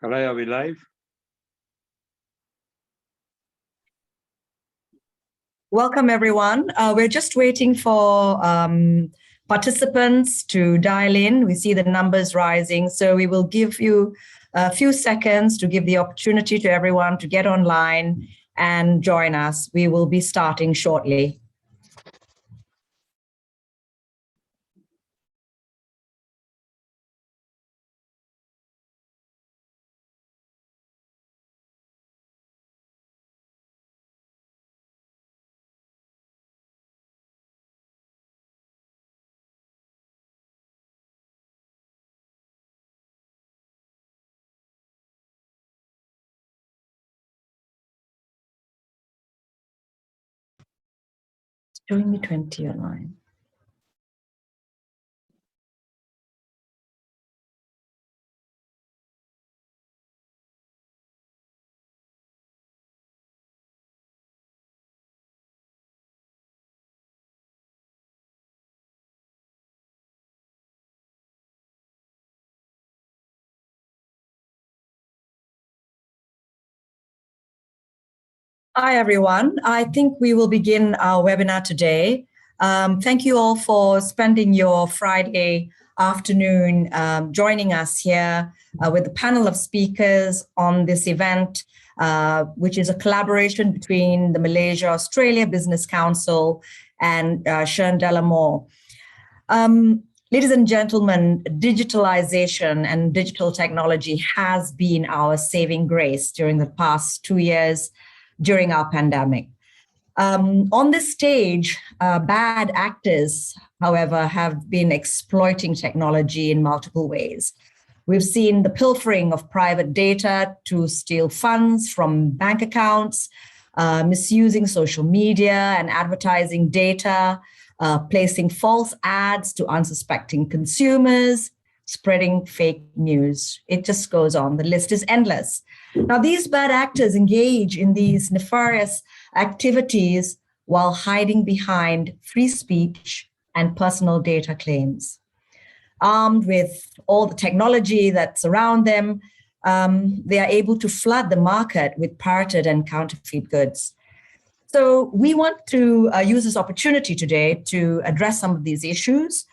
Hello, are we live? Welcome, everyone. We're just waiting for participants to dial in. We see the numbers rising, so we will give you a few seconds to give the opportunity to everyone to get online and join us. We will be starting shortly. It's showing me 20 online. Hi, everyone. I think we will begin our webinar today. Thank you all for spending your Friday afternoon joining us here with a panel of speakers on this event, which is a collaboration between the Malaysia-Australia Business Council and Shern Delamore. Ladies and gentlemen, digitalization and digital technology has been our saving grace during the past 2 years during our pandemic. On this stage, bad actors, however, have been exploiting technology in multiple ways. We've seen the pilfering of private data to steal funds from bank accounts, misusing social media and advertising data, placing false ads to unsuspecting consumers, spreading fake news. It just goes on. The list is endless. Now, these bad actors engage in these nefarious activities while hiding behind free speech and personal data claims. Armed with all the technology that's around them, they are able to flood the market with pirated and counterfeit goods. So we want to use this opportunity today to address some of these issues,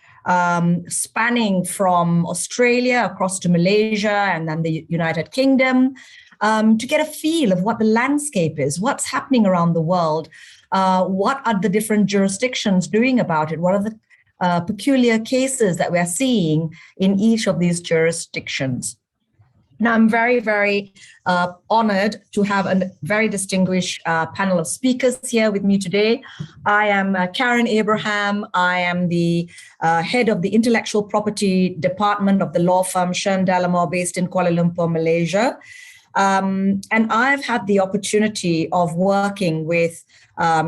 spanning from Australia across to Malaysia and then the United Kingdom, to get a feel of what the landscape is, what's happening around the world, what are the different jurisdictions doing about it, what are the peculiar cases that we're seeing in each of these jurisdictions. Now, I'm very, very honored to have a very distinguished panel of speakers here with me today. I am Karen Abraham. I am the head of the Intellectual Property Department of the law firm Shern Delamore based in Kuala Lumpur, Malaysia. And I've had the opportunity of working with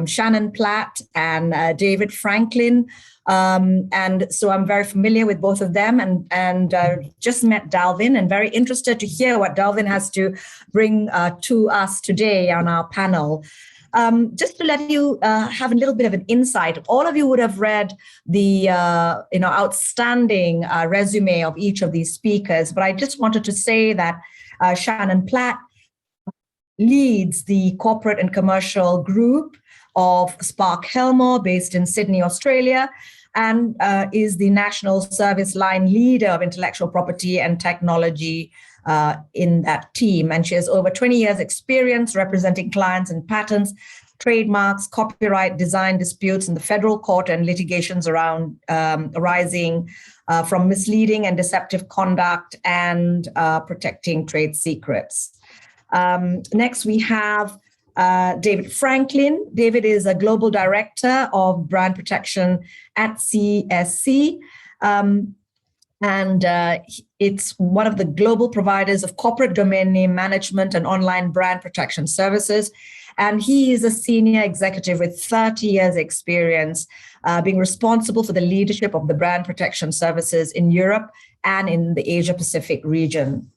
Shannon Platt and David Franklin. And so I'm very familiar with both of them and just met Dalvin and very interested to hear what Dalvin has to bring to us today on our panel. Just to let you have a little bit of an insight, all of you would have read the outstanding resume of each of these speakers, but I just wanted to say that Shannon Platt leads the corporate and commercial group of Spark Helmore based in Sydney, Australia, and is the national service line leader of intellectual property and technology in that team. And she has over 20 years experience representing clients and patents, trademarks, copyright, design disputes in the federal court and litigations around arising from misleading and deceptive conduct and protecting trade secrets. Next, we have David Franklin. David is a global director of brand protection at CSC. And it's one of the global providers of corporate domain name management and online brand protection services. And he is a senior executive with 30 years experience, being responsible for the leadership of the brand protection services in Europe and in the Asia Pacific region.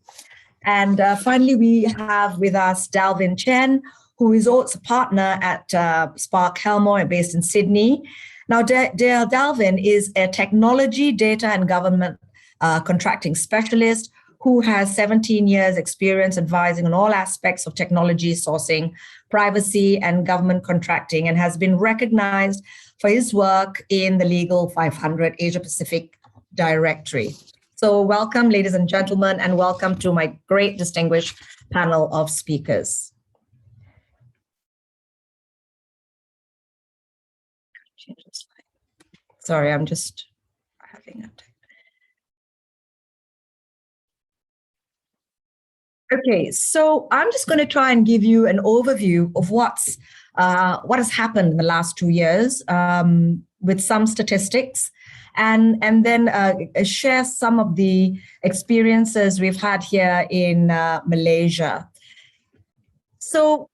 And finally, we have with us Dalvin Chen, who is also a partner at Spark Helmore based in Sydney. Now, Dalvin is a technology, data, and government contracting specialist who has 17 years experience advising on all aspects of technology sourcing, privacy, and government contracting, and has been recognized for his work in the Legal 500 Asia Pacific Directory. So welcome, ladies and gentlemen, and welcome to my great distinguished panel of speakers. Sorry, I'm just having a... Okay, so I'm just going to try and give you an overview of what has happened in the last 2 years with some statistics, and then share some of the experiences we've had here in Malaysia. So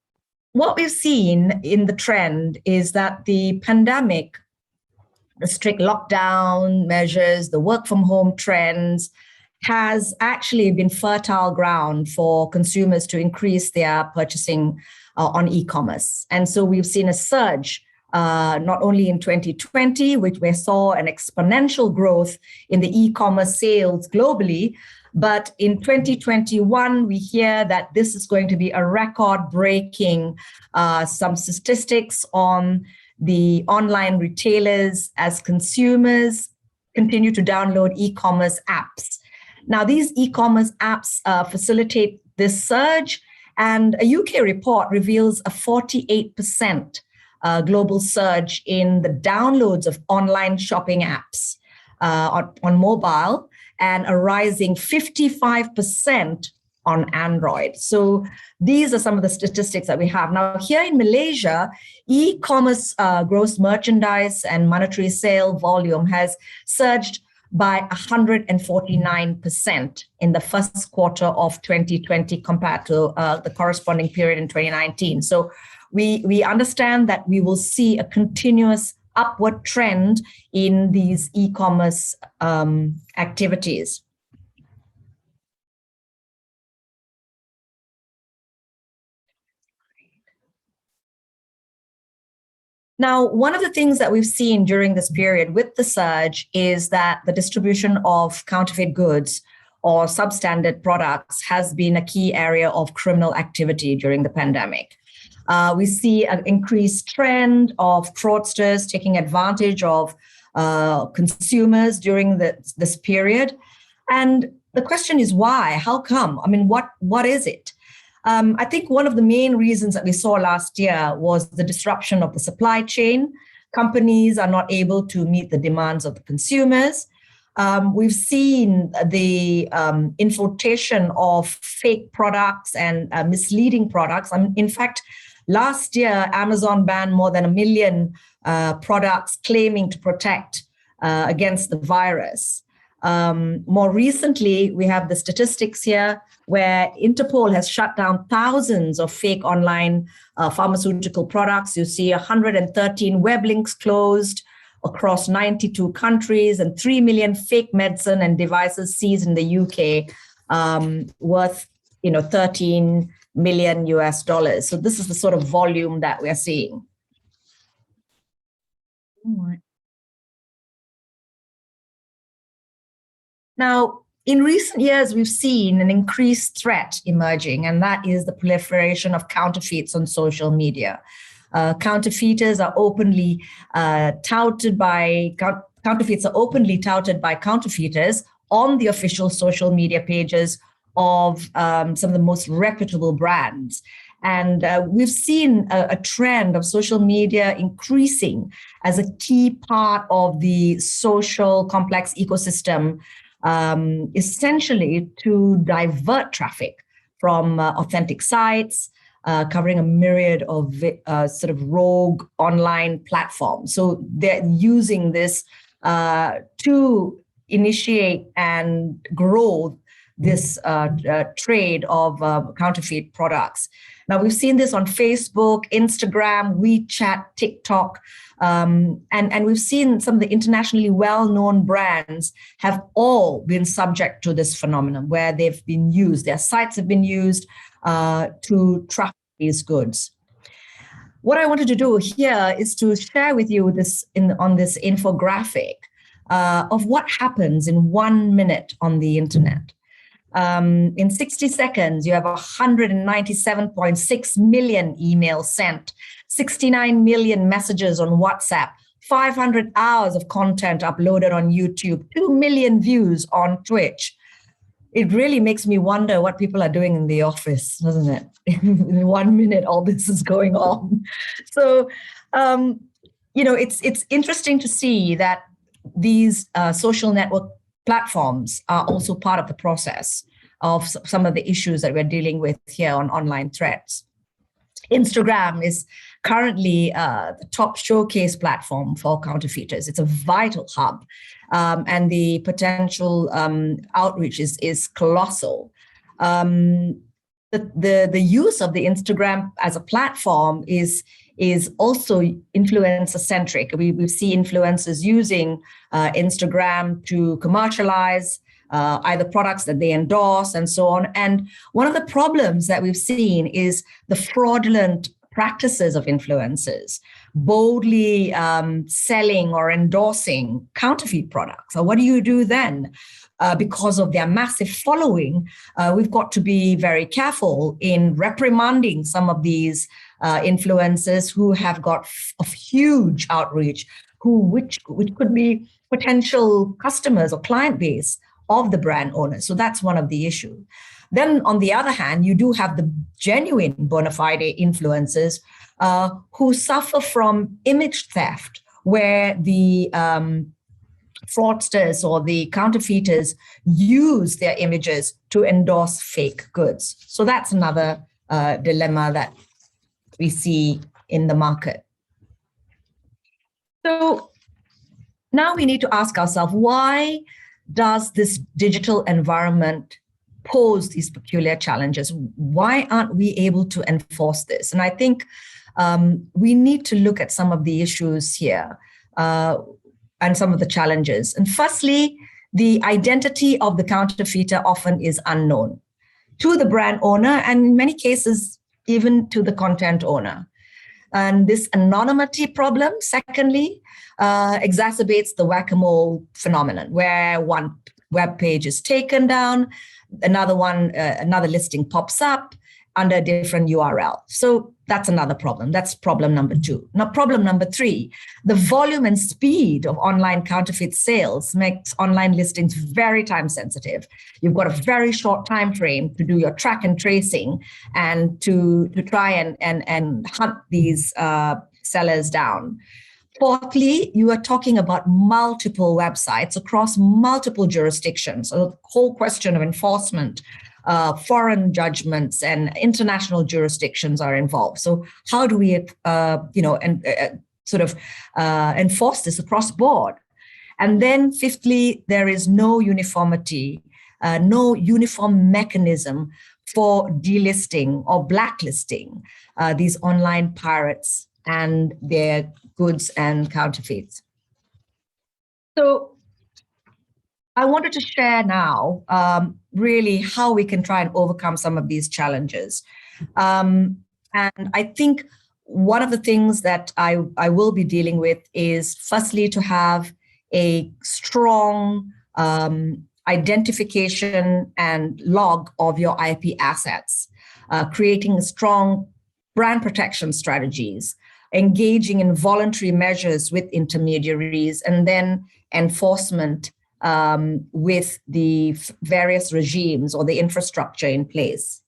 what we've seen in the trend is that the pandemic, the strict lockdown measures, the work from home trends, has actually been fertile ground for consumers to increase their purchasing on e-commerce. And so we've seen a surge, not only in 2020, which we saw an exponential growth in the e-commerce sales globally, but in 2021, we hear that this is going to be a record-breaking, some statistics on the online retailers as consumers continue to download e-commerce apps. Now, these e-commerce apps facilitate this surge, and a UK report reveals a 48% global surge in the downloads of online shopping apps on mobile, and a rising 55% on Android. So these are some of the statistics that we have. Now, here in Malaysia, e-commerce gross merchandise and monetary sale volume has surged by 149% in the first quarter of 2020 compared to the corresponding period in 2019. So we understand that we will see a continuous upward trend in these e-commerce activities. Now, one of the things that we've seen during this period with the surge is that the distribution of counterfeit goods or substandard products has been a key area of criminal activity during the pandemic. We see an increased trend of fraudsters taking advantage of consumers during this period. And the question is why? How come? I mean, what is it? I think one of the main reasons that we saw last year was the disruption of the supply chain. Companies are not able to meet the demands of the consumers. We've seen the infiltration of fake products and misleading products. In fact, last year, Amazon banned more than 1 million products claiming to protect against the virus. More recently, we have the statistics here where Interpol has shut down thousands of fake online pharmaceutical products. You see 113 web links closed across 92 countries and 3 million fake medicine and devices seized in the UK, worth 13 million US dollars. So this is the sort of volume that we're seeing. Now, in recent years, we've seen an increased threat emerging, and that is the proliferation of counterfeits on social media. Counterfeiters are openly touted by counterfeiters on the official social media pages of some of the most reputable brands. And we've seen a trend of social media increasing as a key part of the social complex ecosystem, essentially to divert traffic from authentic sites, covering a myriad of sort of rogue online platforms. So they're using this to initiate and grow this trade of counterfeit products. Now, we've seen this on Facebook, Instagram, WeChat, TikTok, and we've seen some of the internationally well-known brands have all been subject to this phenomenon where they've been used, their sites have been used to traffic these goods. What I wanted to do here is to share with you this on this infographic of what happens in 1 minute on the internet. In 60 seconds, you have 197.6 million emails sent, 69 million messages on WhatsApp, 500 hours of content uploaded on YouTube, 2 million views on Twitch. It really makes me wonder what people are doing in the office, doesn't it? In 1 minute, all this is going on. So, it's interesting to see that these social network platforms are also part of the process of some of the issues that we're dealing with here on online threats. Instagram is currently the top showcase platform for counterfeiters. It's a vital hub, and the potential outreach is colossal. The use of the Instagram as a platform is also influencer centric. We see influencers using Instagram to commercialize either products that they endorse and so on. And one of the problems that we've seen is the fraudulent practices of influencers boldly selling or endorsing counterfeit products. So what do you do then? Because of their massive following, we've got to be very careful in reprimanding some of these influencers who have got a huge outreach, which could be potential customers or client base of the brand owners. So that's one of the issues. Then on the other hand, you do have the genuine bona fide influencers who suffer from image theft, where the fraudsters or the counterfeiters use their images to endorse fake goods. So that's another dilemma that we see in the market. So now we need to ask ourselves, why does this digital environment pose these peculiar challenges? Why aren't we able to enforce this? And I think we need to look at some of the issues here and some of the challenges. And firstly, the identity of the counterfeiter often is unknown to the brand owner, and in many cases, even to the content owner. And this anonymity problem, secondly, exacerbates the whack-a-mole phenomenon, where one web page is taken down, another listing pops up under a different URL. So that's another problem. That's problem number 2. Now, problem number 3, the volume and speed of online counterfeit sales makes online listings very time sensitive. You've got a very short time frame to do your track and tracing and to try and hunt these sellers down. Fourthly, you are talking about multiple websites across multiple jurisdictions. So the whole question of enforcement, foreign judgments and international jurisdictions are involved. So how do we, enforce this across board? And then fifthly, there is no uniformity, no uniform mechanism for delisting or blacklisting these online pirates and their goods and counterfeits. So I wanted to share now really how we can try and overcome some of these challenges. And I think one of the things that I will be dealing with is firstly to have a strong identification and log of your IP assets, creating strong brand protection strategies, engaging in voluntary measures with intermediaries, and then enforcement with the various regimes or the infrastructure in place.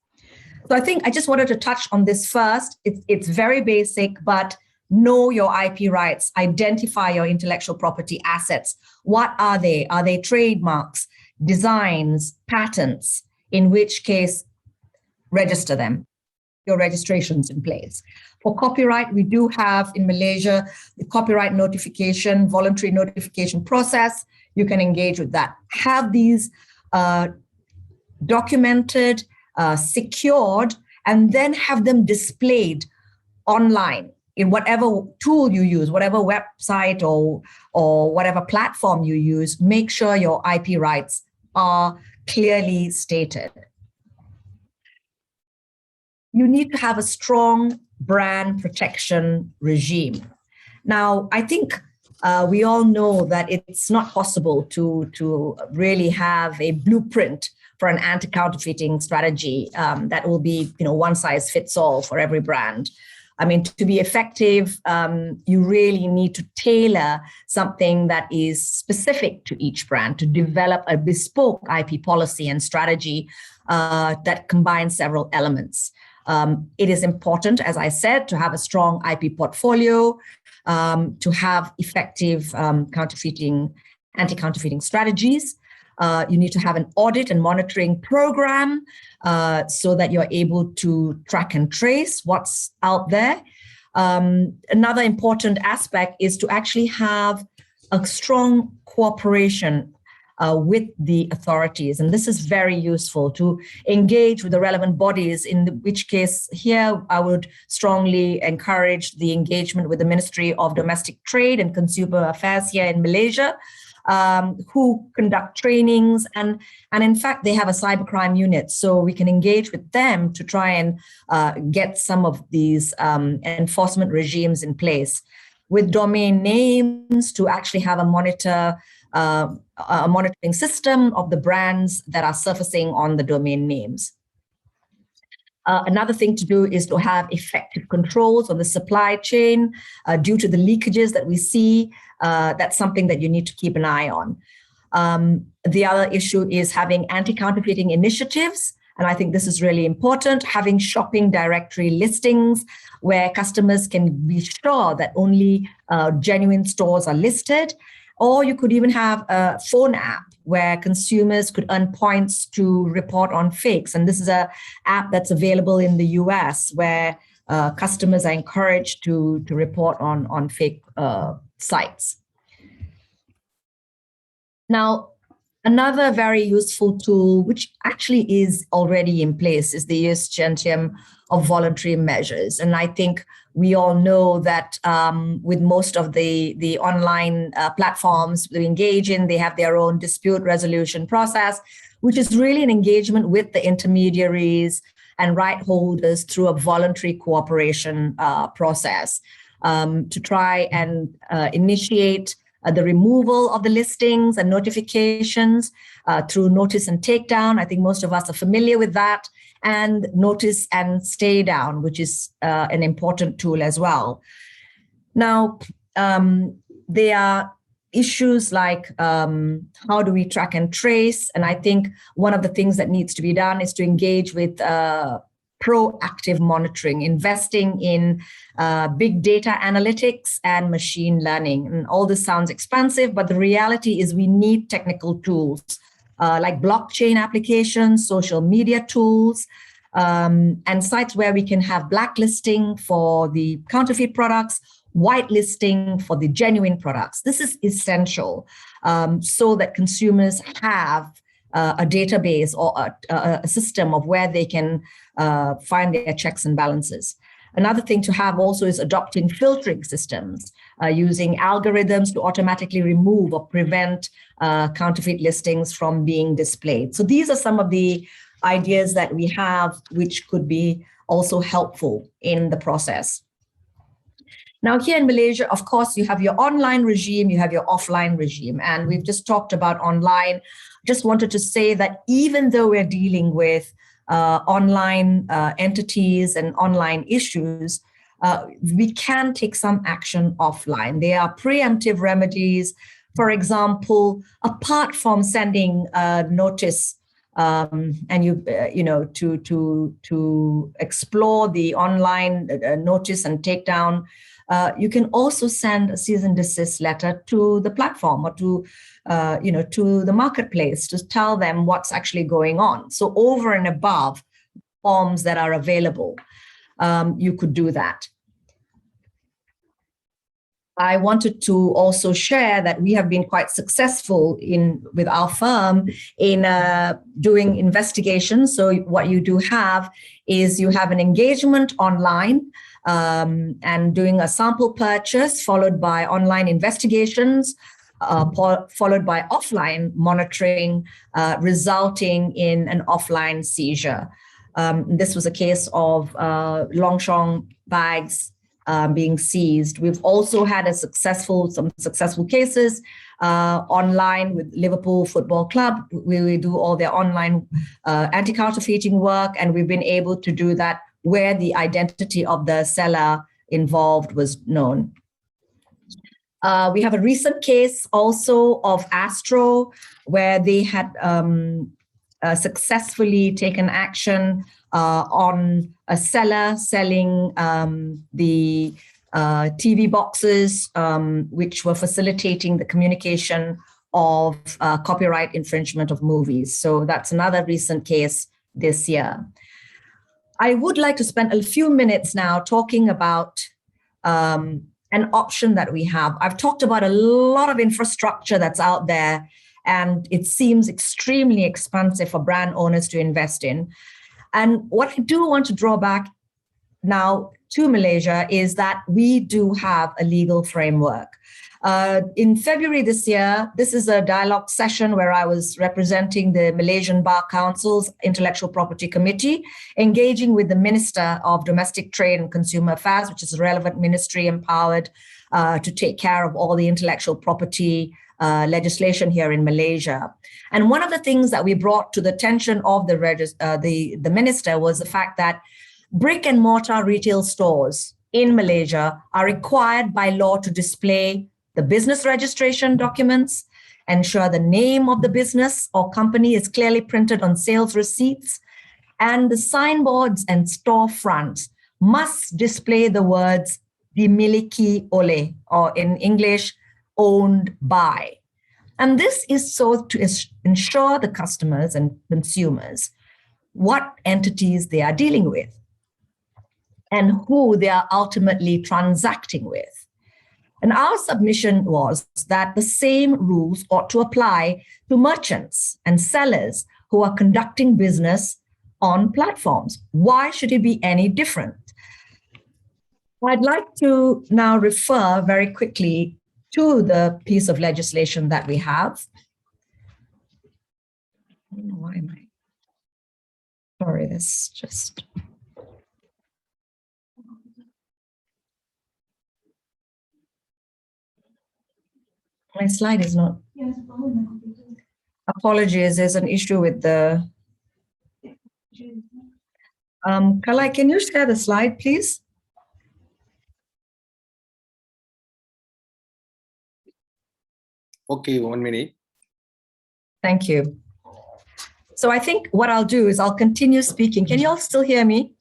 So I think I just wanted to touch on this first. It's very basic, but know your IP rights, identify your intellectual property assets. What are they? Are they trademarks, designs, patents? In which case, register them. Your registration's in place. For copyright, we do have in Malaysia the copyright notification, voluntary notification process. You can engage with that. Have these documented, secured, and then have them displayed online in whatever tool you use, whatever website or whatever platform you use. Make sure your IP rights are clearly stated. You need to have a strong brand protection regime. Now, I think we all know that it's not possible to really have a blueprint for an anti-counterfeiting strategy that will be, one size fits all for every brand. I mean, to be effective, you really need to tailor something that is specific to each brand, to develop a bespoke IP policy and strategy that combines several elements. It is important, as I said, to have a strong IP portfolio, to have effective anti-counterfeiting strategies. You need to have an audit and monitoring program so that you're able to track and trace what's out there. Another important aspect is to actually have a strong cooperation with the authorities. And this is very useful to engage with the relevant bodies, in which case here I would strongly encourage the engagement with the Ministry of Domestic Trade and Consumer Affairs here in Malaysia, who conduct trainings, and in fact, they have a cybercrime unit. So we can engage with them to try and get some of these enforcement regimes in place, with domain names to actually have a monitoring system of the brands that are surfacing on the domain names. Another thing to do is to have effective controls on the supply chain due to the leakages that we see. That's something that you need to keep an eye on. The other issue is having anti-counterfeiting initiatives. And I think this is really important, having shopping directory listings where customers can be sure that only genuine stores are listed. Or you could even have a phone app where consumers could earn points to report on fakes. And this is an app that's available in the US, where customers are encouraged to report on fake sites. Now, another very useful tool, which actually is already in place, is the use gentium of voluntary measures. And I think we all know that with most of the online platforms we engage in, they have their own dispute resolution process, which is really an engagement with the intermediaries and right holders through a voluntary cooperation process to try and initiate the removal of the listings and notifications through notice and takedown. I think most of us are familiar with that. And notice and stay down, which is an important tool as well. Now, there are issues like how do we track and trace? And I think one of the things that needs to be done is to engage with proactive monitoring, investing in big data analytics and machine learning. And all this sounds expensive, but the reality is we need technical tools like blockchain applications, social media tools, and sites where we can have blacklisting for the counterfeit products, whitelisting for the genuine products. This is essential so that consumers have a database or a system of where they can find their checks and balances. Another thing to have also is adopting filtering systems, using algorithms to automatically remove or prevent counterfeit listings from being displayed. So these are some of the ideas that we have, which could be also helpful in the process. Now, here in Malaysia, of course, you have your online regime, you have your offline regime, and we've just talked about online. Just wanted to say that even though we're dealing with online entities and online issues, we can take some action offline. There are preemptive remedies. For example, apart from sending a notice and to explore the online notice and takedown, you can also send a cease and desist letter to the platform or to the marketplace to tell them what's actually going on. So over and above forms that are available, you could do that. I wanted to also share that we have been quite successful with our firm in doing investigations. So what you do have is you have an engagement online and doing a sample purchase, followed by online investigations, followed by offline monitoring, resulting in an offline seizure. This was a case of Longshong bags being seized. We've also had some successful cases online with Liverpool Football Club. We do all their online anti-counterfeiting work, and we've been able to do that where the identity of the seller involved was known. We have a recent case also of Astro, where they had successfully taken action on a seller selling the TV boxes, which were facilitating the communication of copyright infringement of movies. So that's another recent case this year. I would like to spend a few minutes now talking about an option that we have. I've talked about a lot of infrastructure that's out there, and it seems extremely expensive for brand owners to invest in. And what I do want to draw back now to Malaysia is that we do have a legal framework. In February this year, this is a dialogue session where I was representing the Malaysian Bar Council's Intellectual Property Committee, engaging with the Minister of Domestic Trade and Consumer Affairs, which is a relevant ministry empowered to take care of all the intellectual property legislation here in Malaysia. And one of the things that we brought to the attention of the minister was the fact that brick and mortar retail stores in Malaysia are required by law to display the business registration documents, ensure the name of the business or company is clearly printed on sales receipts, and the signboards and storefronts must display the words dimiliki oleh, or in English, owned by. And this is so to ensure the customers and consumers what entities they are dealing with and who they are ultimately transacting with. And our submission was that the same rules ought to apply to merchants and sellers who are conducting business on platforms. Why should it be any different? I'd like to now refer very quickly to the piece of legislation that we have. I don't know why am I? Sorry, this just. My slide is not. Yes, apologies, there's an issue with the. Kalai, can you share the slide, please? Okay, 1 minute. Thank you. So I think what I'll do is I'll continue speaking. Can you all still hear me?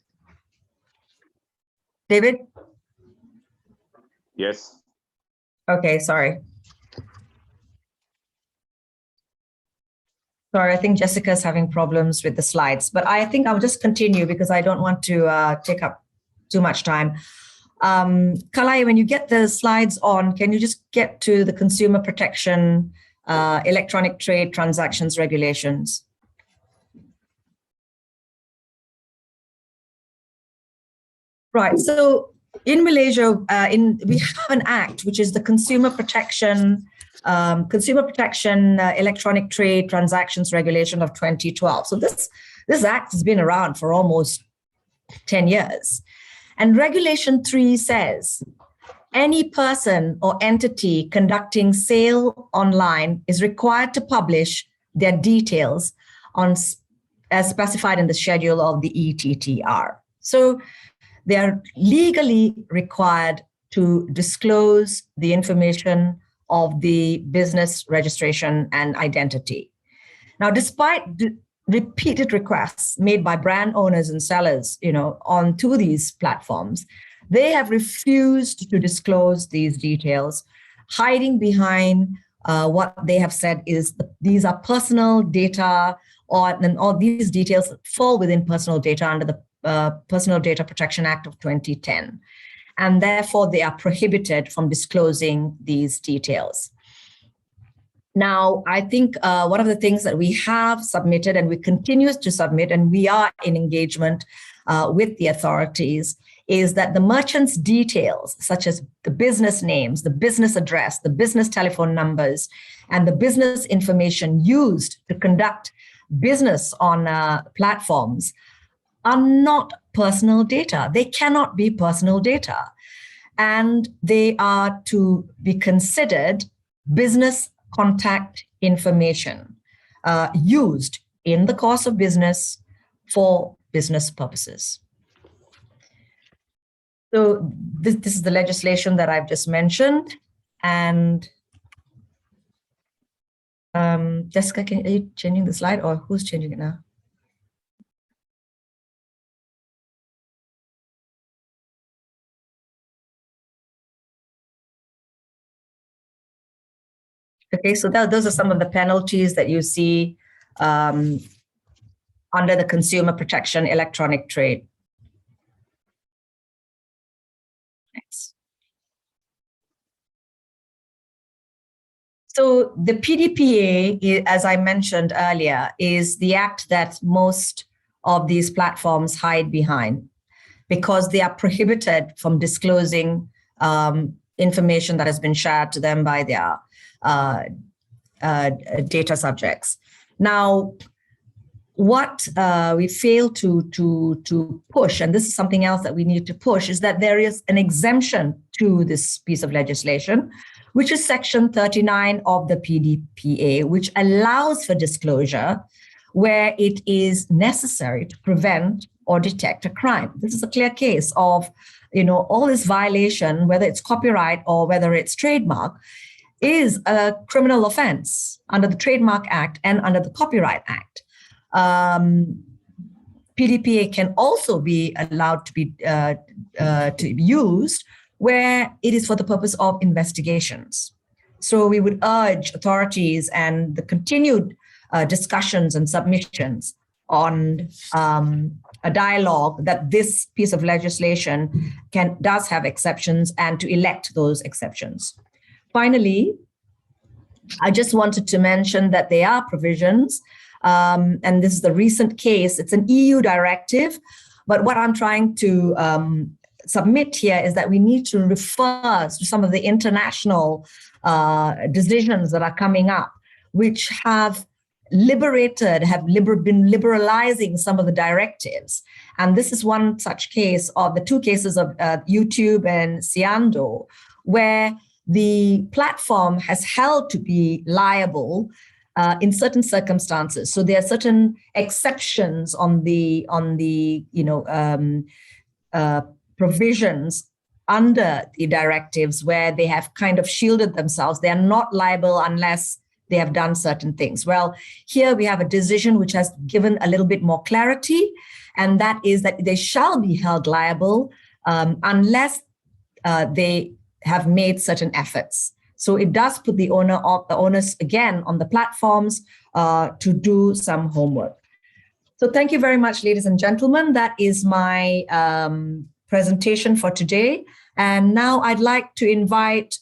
David? Yes. Okay, sorry. Sorry, I think Jessica's having problems with the slides, but I think I'll just continue because I don't want to take up too much time. Kalai, when you get the slides on, can you just get to the consumer protection, electronic trade transactions regulations? Right, so in Malaysia, we have an act, which is the Consumer Protection Electronic Trade Transactions Regulation of 2012. So this act has been around for almost 10 years. And Regulation 3 says, any person or entity conducting sale online is required to publish their details as specified in the schedule of the ETTR. So they are legally required to disclose the information of the business registration and identity. Now, despite repeated requests made by brand owners and sellers, onto these platforms, they have refused to disclose these details, hiding behind what they have said is these are personal data, and all these details fall within personal data under the Personal Data Protection Act of 2010. And therefore, they are prohibited from disclosing these details. Now, I think one of the things that we have submitted and we continue to submit, and we are in engagement with the authorities, is that the merchant's details, such as the business names, the business address, the business telephone numbers, and the business information used to conduct business on platforms are not personal data. They cannot be personal data. and they are to be considered business contact information used in the course of business for business purposes. So this is the legislation that I've just mentioned. And Jessica, are you changing the slide, or who's changing it now? Okay, so those are some of the penalties that you see under the Consumer Protection Electronic Trade. Next. So the PDPA, as I mentioned earlier, is the act that most of these platforms hide behind because they are prohibited from disclosing information that has been shared to them by their data subjects. Now, what we fail to push, and this is something else that we need to push, is that there is an exemption to this piece of legislation, which is Section 39 of the PDPA, which allows for disclosure where it is necessary to prevent or detect a crime. This is a clear case of, all this violation, whether it's copyright or whether it's trademark, is a criminal offense under the Trademark Act and under the Copyright Act. PDPA can also be allowed to be used where it is for the purpose of investigations. So we would urge authorities and the continued discussions and submissions on a dialogue that this piece of legislation does have exceptions, and to elect those exceptions. Finally, I just wanted to mention that there are provisions, and this is the recent case. It's an EU directive, but what I'm trying to submit here is that we need to refer to some of the international decisions that are coming up, which have been liberalizing some of the directives. And this is one such case of the two cases of YouTube and Ciando, where the platform has held to be liable in certain circumstances. So there are certain exceptions on the provisions under the directives where they have kind of shielded themselves. They are not liable unless they have done certain things. Well, here we have a decision which has given a little bit more clarity, and that is that they shall be held liable unless they have made certain efforts. So it does put the onus again on the platforms to do some homework. So thank you very much, ladies and gentlemen. That is my presentation for today. And now I'd like to invite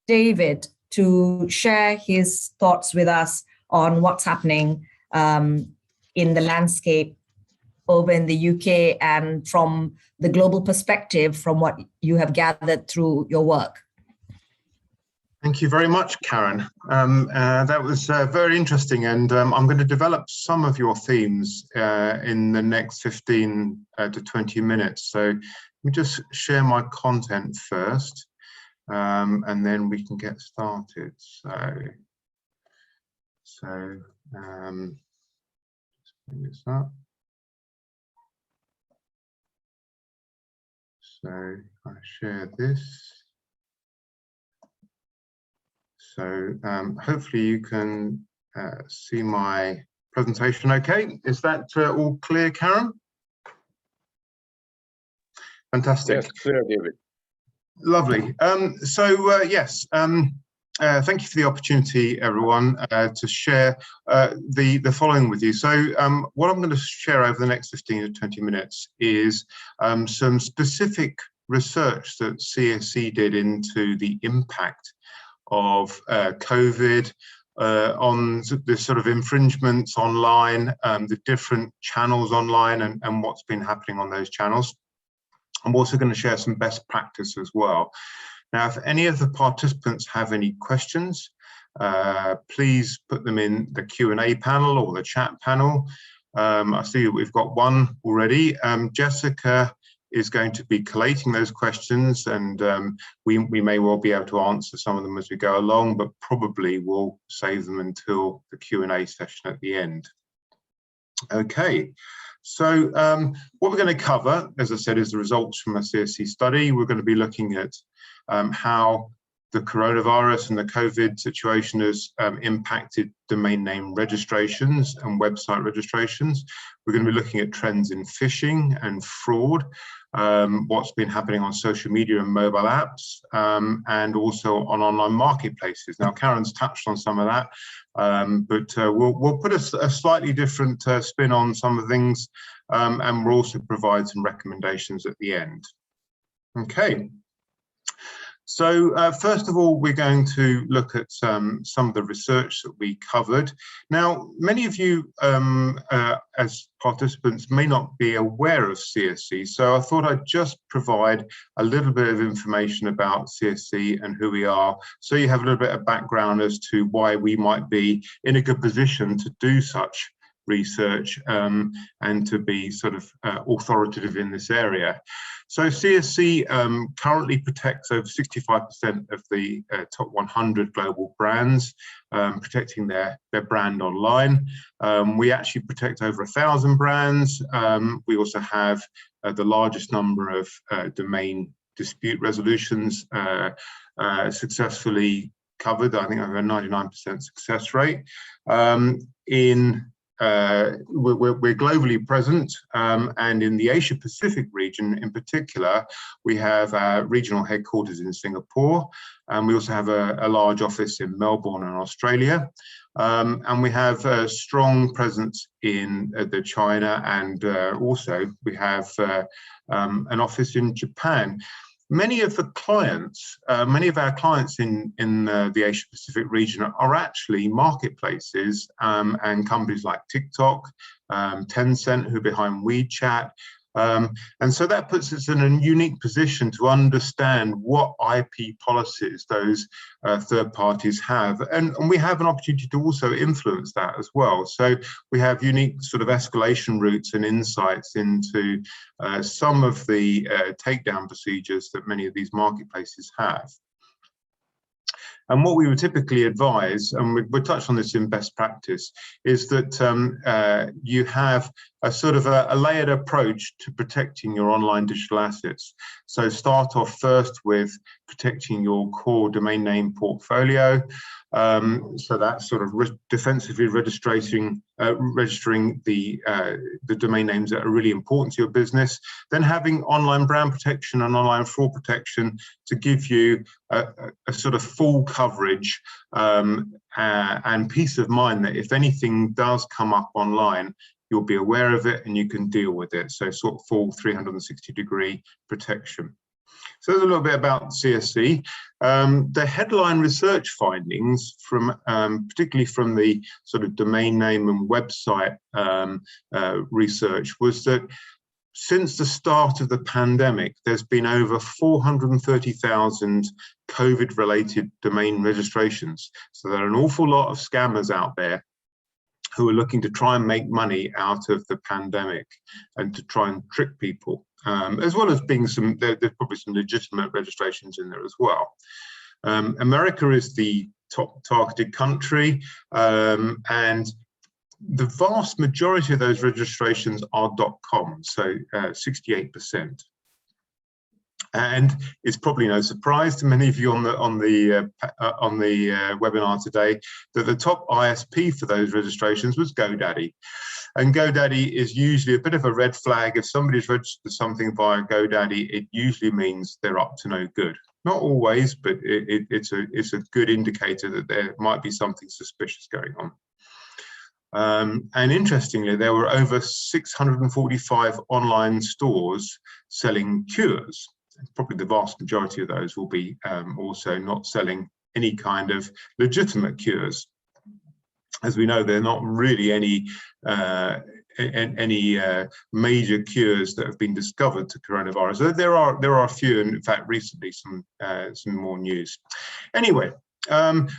David to share his thoughts with us on what's happening in the landscape over in the UK and from the global perspective from what you have gathered through your work. Thank you very much, Karen. That was very interesting, and I'm going to develop some of your themes in the next 15 to 20 minutes. So let me just share my content first, and then we can get started. So let's bring this up. So I share this. So hopefully you can see my presentation okay. Is that all clear, Karen? Fantastic. Yes, clear, David. Lovely. Yes, thank you for the opportunity, everyone, to share the following with you. So what I'm going to share over the next 15 to 20 minutes is some specific research that CSE did into the impact of COVID on the sort of infringements online, the different channels online, and what's been happening on those channels. I'm also going to share some best practice as well. Now, if any of the participants have any questions, please put them in the Q&A panel or the chat panel. I see we've got one already. Jessica is going to be collating those questions, and we may well be able to answer some of them as we go along, but probably we'll save them until the Q&A session at the end. Okay, so what we're going to cover, as I said, is the results from a CSC study. We're going to be looking at how the coronavirus and the COVID situation has impacted domain name registrations and website registrations. We're going to be looking at trends in phishing and fraud, what's been happening on social media and mobile apps, and also on online marketplaces. Now, Karen's touched on some of that, but we'll put a slightly different spin on some of the things, and we'll also provide some recommendations at the end. Okay. So first of all, we're going to look at some of the research that we covered. Now, many of you as participants may not be aware of CSC, so I thought I'd just provide a little bit of information about CSC and who we are, so you have a little bit of background as to why we might be in a good position to do such research and to be sort of authoritative in this area. So CSC currently protects over 65% of the top 100 global brands, protecting their brand online. We actually protect over 1,000 brands. We also have the largest number of domain dispute resolutions successfully covered. I think over a 99% success rate. We're globally present, and in the Asia Pacific region in particular, we have regional headquarters in Singapore, and we also have a large office in Melbourne in Australia, and we have a strong presence in China, and also we have an office in Japan. Many of our clients in the Asia Pacific region are actually marketplaces and companies like TikTok, Tencent, who are behind WeChat. And so that puts us in a unique position to understand what IP policies those third parties have. And we have an opportunity to also influence that as well. So we have unique sort of escalation routes and insights into some of the takedown procedures that many of these marketplaces have. And what we would typically advise, and we touched on this in best practice, is that you have a sort of a layered approach to protecting your online digital assets. So start off first with protecting your core domain name portfolio. So that's sort of defensively registering the domain names that are really important to your business. Then having online brand protection and online fraud protection to give you a sort of full coverage and peace of mind that if anything does come up online, you'll be aware of it and you can deal with it. So sort of full 360-degree protection. So there's a little bit about CSC. The headline research findings from, particularly from the sort of domain name and website research, was that since the start of the pandemic, there's been over 430,000 COVID-related domain registrations. So there are an awful lot of scammers out there who are looking to try and make money out of the pandemic and to try and trick people, as well as being there's probably some legitimate registrations in there as well. America is the top targeted country, and the vast majority of those registrations are .com, so 68%. And it's probably no surprise to many of you on the webinar today that the top ISP for those registrations was GoDaddy. And GoDaddy is usually a bit of a red flag. If somebody's registered something via GoDaddy, it usually means they're up to no good. Not always, but it's a good indicator that there might be something suspicious going on. And interestingly, there were over 645 online stores selling cures. Probably the vast majority of those will be also not selling any kind of legitimate cures. As we know, there are not really any major cures that have been discovered to coronavirus. There are a few, and in fact, recently some more news. Anyway,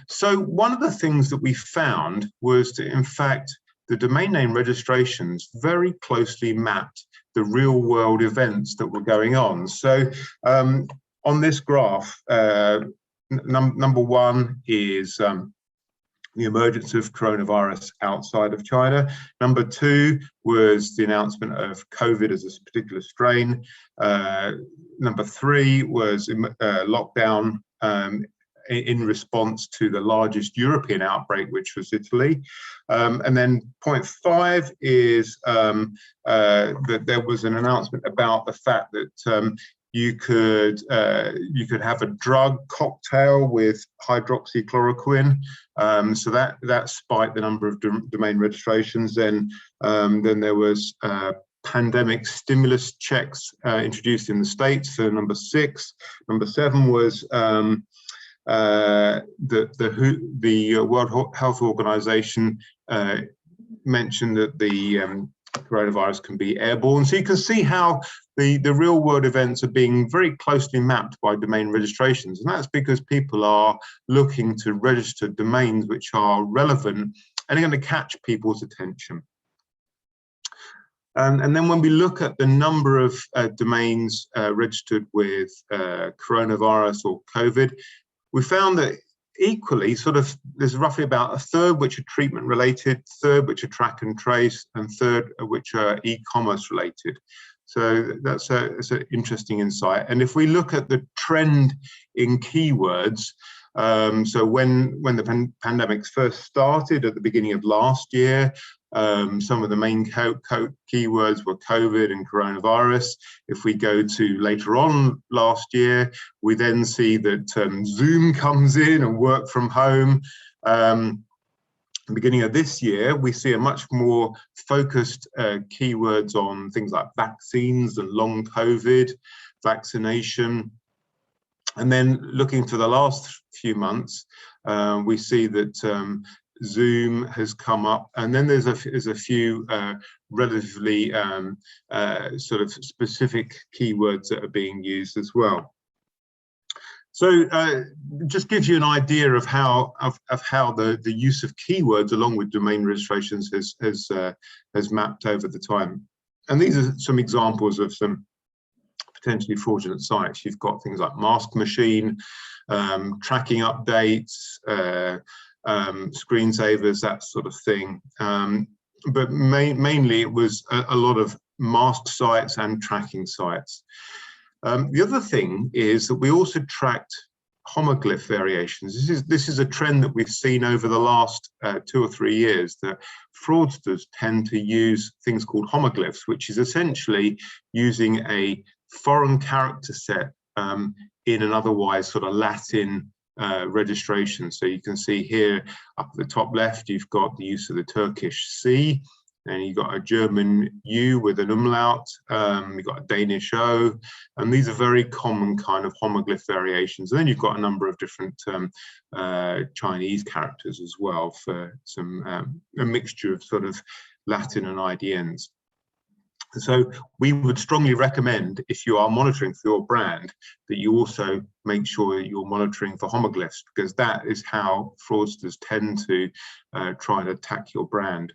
so one of the things that we found was that, in fact, the domain name registrations very closely mapped the real world events that were going on. So on this graph, number one is the emergence of coronavirus outside of China. Number two was the announcement of COVID as a particular strain. Number three was lockdown in response to the largest European outbreak, which was Italy. And then point five is that there was an announcement about the fact that you could have a drug cocktail with hydroxychloroquine, so that spiked the number of domain registrations. Then there was pandemic stimulus checks introduced in the States, so number six. Number seven was the World Health Organization mentioned that the coronavirus can be airborne. So you can see how the real world events are being very closely mapped by domain registrations. And that's because people are looking to register domains which are relevant and are going to catch people's attention. And then when we look at the number of domains registered with coronavirus or COVID, we found that equally, there's roughly about a third which are treatment related, third which are track and trace, and third which are e-commerce related. So that's an interesting insight. And if we look at the trend in keywords, so when the pandemic first started at the beginning of last year, some of the main keywords were COVID and coronavirus. If we go to later on last year, we then see that Zoom comes in and work from home. Beginning of this year, we see a much more focused keywords on things like vaccines and long COVID, vaccination. And then looking to the last few months, we see that Zoom has come up, and then there's a few relatively sort of specific keywords that are being used as well. So just gives you an idea of how the use of keywords along with domain registrations has mapped over the time. And these are some examples of some potentially fraudulent sites. You've got things like mask machine, tracking updates, screensavers, that sort of thing. But mainly it was a lot of mask sites and tracking sites. The other thing is that we also tracked homoglyph variations. This is a trend that we've seen over the last 2 or 3 years, that fraudsters tend to use things called homoglyphs, which is essentially using a foreign character set in an otherwise sort of Latin registration. So you can see here up at the top left, you've got the use of the Turkish C, and you've got a German U with an umlaut, you've got a Danish O, and these are very common kind of homoglyph variations. And then you've got a number of different Chinese characters as well, for some a mixture of sort of Latin and IDNs. So we would strongly recommend, if you are monitoring for your brand, that you also make sure that you're monitoring for homoglyphs, because that is how fraudsters tend to try and attack your brand.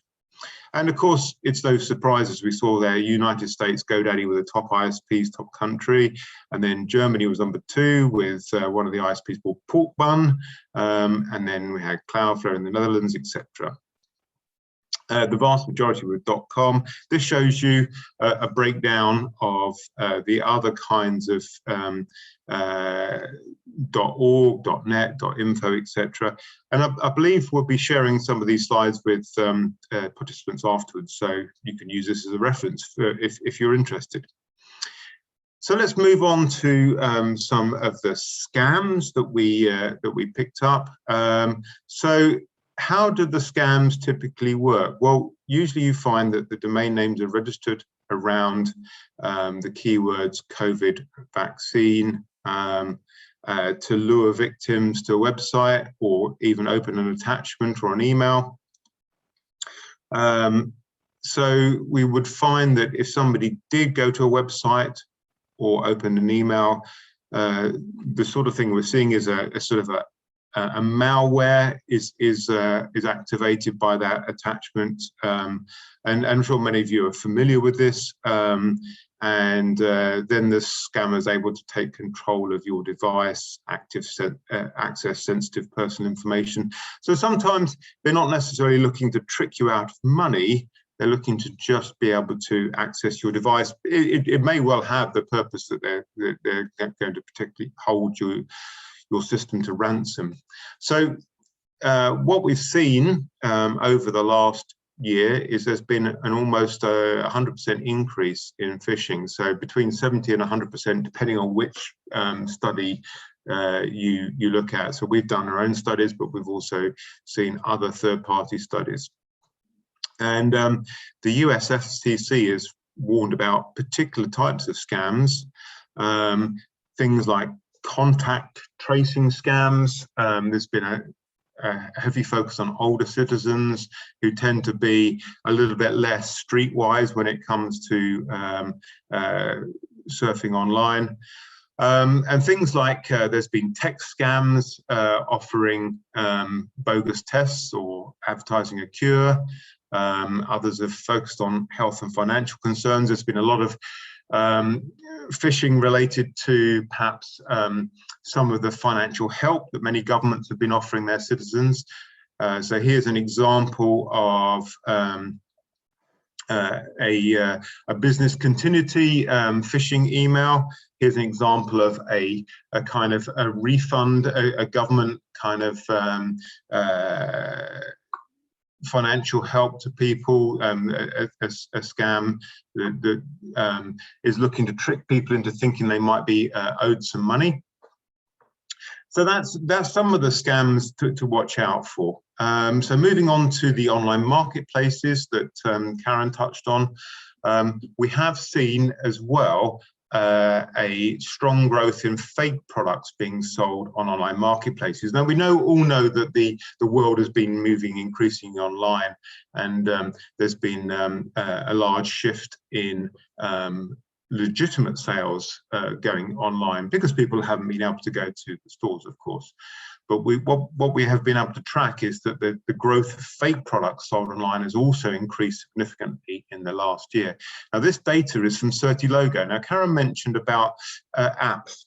And of course, it's those surprises we saw there. United States, GoDaddy were the top ISPs, top country, and then Germany was number 2 with one of the ISPs called Pork Bun, and then we had Cloudflare in the Netherlands, etc. The vast majority were .com. This shows you a breakdown of the other kinds of .org, .net, .info, etc. And I believe we'll be sharing some of these slides with participants afterwards, so you can use this as a reference if you're interested. So let's move on to some of the scams that we picked up. So how do the scams typically work? Well, usually you find that the domain names are registered around the keywords COVID, vaccine, to lure victims to a website or even open an attachment or an email. So we would find that if somebody did go to a website or open an email, the sort of thing we're seeing is a sort of a malware is activated by that attachment, and I'm sure many of you are familiar with this. And then the scammer is able to take control of your device, access sensitive personal information. So sometimes they're not necessarily looking to trick you out of money. They're looking to just be able to access your device. It may well have the purpose that they're going to particularly hold your system to ransom. So what we've seen over the last year is there's been an almost 100% increase in phishing. So between 70 and 100%, depending on which study you look at. So we've done our own studies, but we've also seen other third-party studies. And the US FTC has warned about particular types of scams, things like contact tracing scams. There's been a heavy focus on older citizens who tend to be a little bit less streetwise when it comes to surfing online. And things like there's been text scams offering bogus tests or advertising a cure. Others have focused on health and financial concerns. There's been a lot of phishing related to perhaps some of the financial help that many governments have been offering their citizens. So here's an example of a business continuity phishing email. Here's an example of a kind of a refund, a government kind of financial help to people, a scam that is looking to trick people into thinking they might be owed some money. So that's some of the scams to watch out for. So moving on to the online marketplaces that Karen touched on, we have seen as well a strong growth in fake products being sold on online marketplaces. Now we all know that the world has been moving increasingly online, and there's been a large shift in legitimate sales going online because people haven't been able to go to the stores, of course. But what we have been able to track is that the growth of fake products sold online has also increased significantly in the last year. Now, this data is from Certilogo. Now, Karen mentioned about apps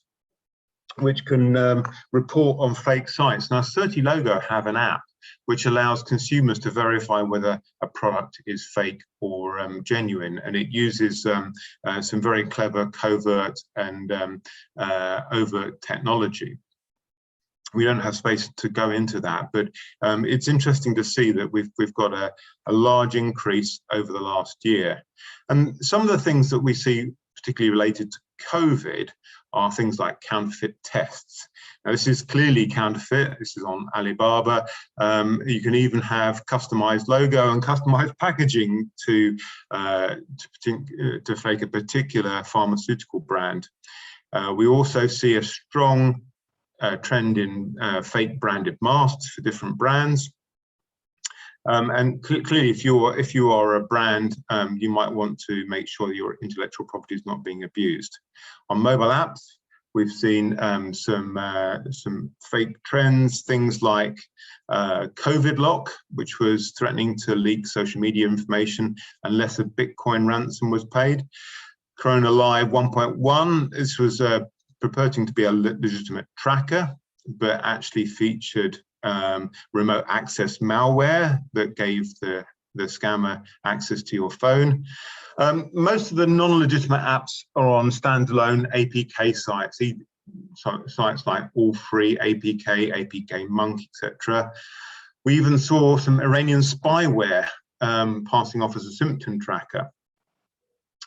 which can report on fake sites. Now, Certilogo have an app which allows consumers to verify whether a product is fake or genuine, and it uses some very clever covert and overt technology. We don't have space to go into that, but it's interesting to see that we've got a large increase over the last year. And some of the things that we see, particularly related to COVID, are things like counterfeit tests. Now, this is clearly counterfeit. This is on Alibaba. You can even have customized logo and customized packaging to fake a particular pharmaceutical brand. We also see a strong trend in fake branded masks for different brands. And clearly, if you are a brand, you might want to make sure your intellectual property is not being abused. On mobile apps, we've seen some fake trends, things like COVID lock, which was threatening to leak social media information unless a Bitcoin ransom was paid. Corona Live 1.1, this was purporting to be a legitimate tracker, but actually featured remote access malware that gave the scammer access to your phone. Most of the non-legitimate apps are on standalone APK sites, sites like All Free, APK, APK Monk, etc. We even saw some Iranian spyware passing off as a symptom tracker.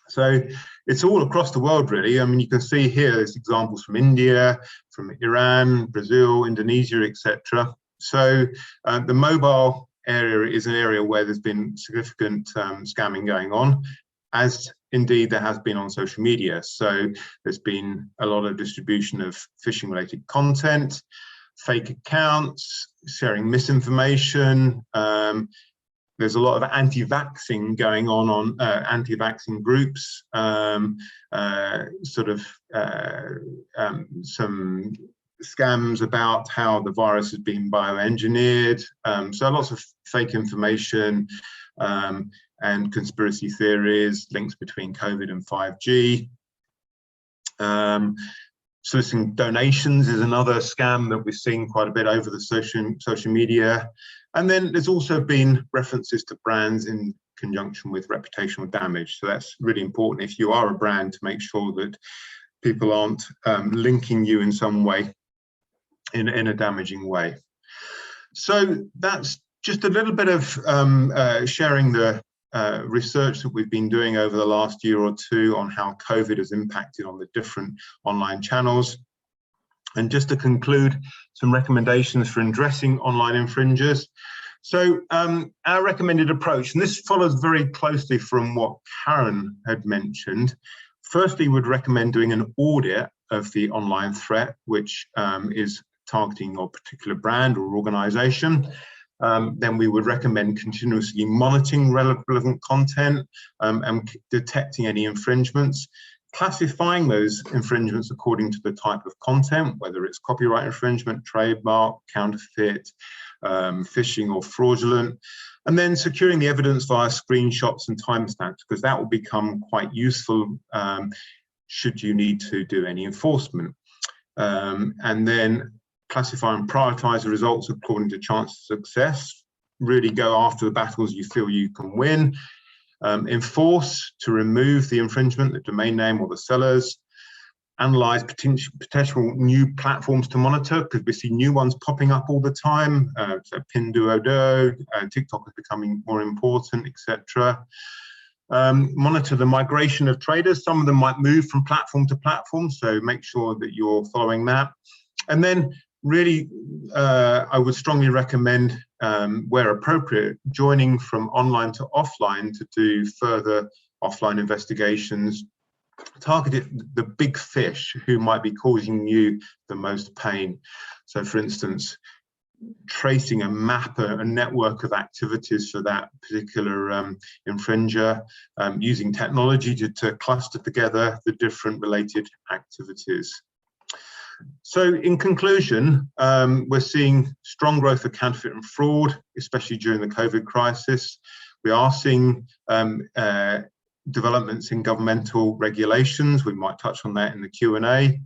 So it's all across the world, really. I mean, you can see here there's examples from India, from Iran, Brazil, Indonesia, etc. So the mobile area is an area where there's been significant scamming going on, as indeed there has been on social media. So there's been a lot of distribution of phishing-related content, fake accounts, sharing misinformation. There's a lot of anti-vaxxing going on anti-vaxxing groups, some scams about how the virus has been bioengineered. So lots of fake information and conspiracy theories, links between COVID and 5G. Soliciting donations is another scam that we've seen quite a bit over the social media. And then there's also been references to brands in conjunction with reputational damage. So that's really important if you are a brand, to make sure that people aren't linking you in some way, in a damaging way. So that's just a little bit of sharing the research that we've been doing over the last year or two on how COVID has impacted on the different online channels. And just to conclude, some recommendations for addressing online infringers. So our recommended approach, and this follows very closely from what Karen had mentioned. Firstly, would recommend doing an audit of the online threat, which is targeting your particular brand or organization. Then we would recommend continuously monitoring relevant content and detecting any infringements, classifying those infringements according to the type of content, whether it's copyright infringement, trademark, counterfeit, phishing or fraudulent, and then securing the evidence via screenshots and timestamps, because that will become quite useful should you need to do any enforcement. And then classify and prioritize the results according to chance of success. Really go after the battles you feel you can win. Enforce to remove the infringement, the domain name or the sellers. Analyze potential new platforms to monitor, because we see new ones popping up all the time. So Pinduoduo, TikTok is becoming more important, etc. Monitor the migration of traders. Some of them might move from platform to platform, so make sure that you're following that. And then really, I would strongly recommend, where appropriate, joining from online to offline to do further offline investigations, targeted the big fish who might be causing you the most pain. So for instance, tracing a map, a network of activities for that particular infringer, using technology to cluster together the different related activities. So in conclusion, we're seeing strong growth of counterfeit and fraud, especially during the COVID crisis. We are seeing developments in governmental regulations. We might touch on that in the Q&A.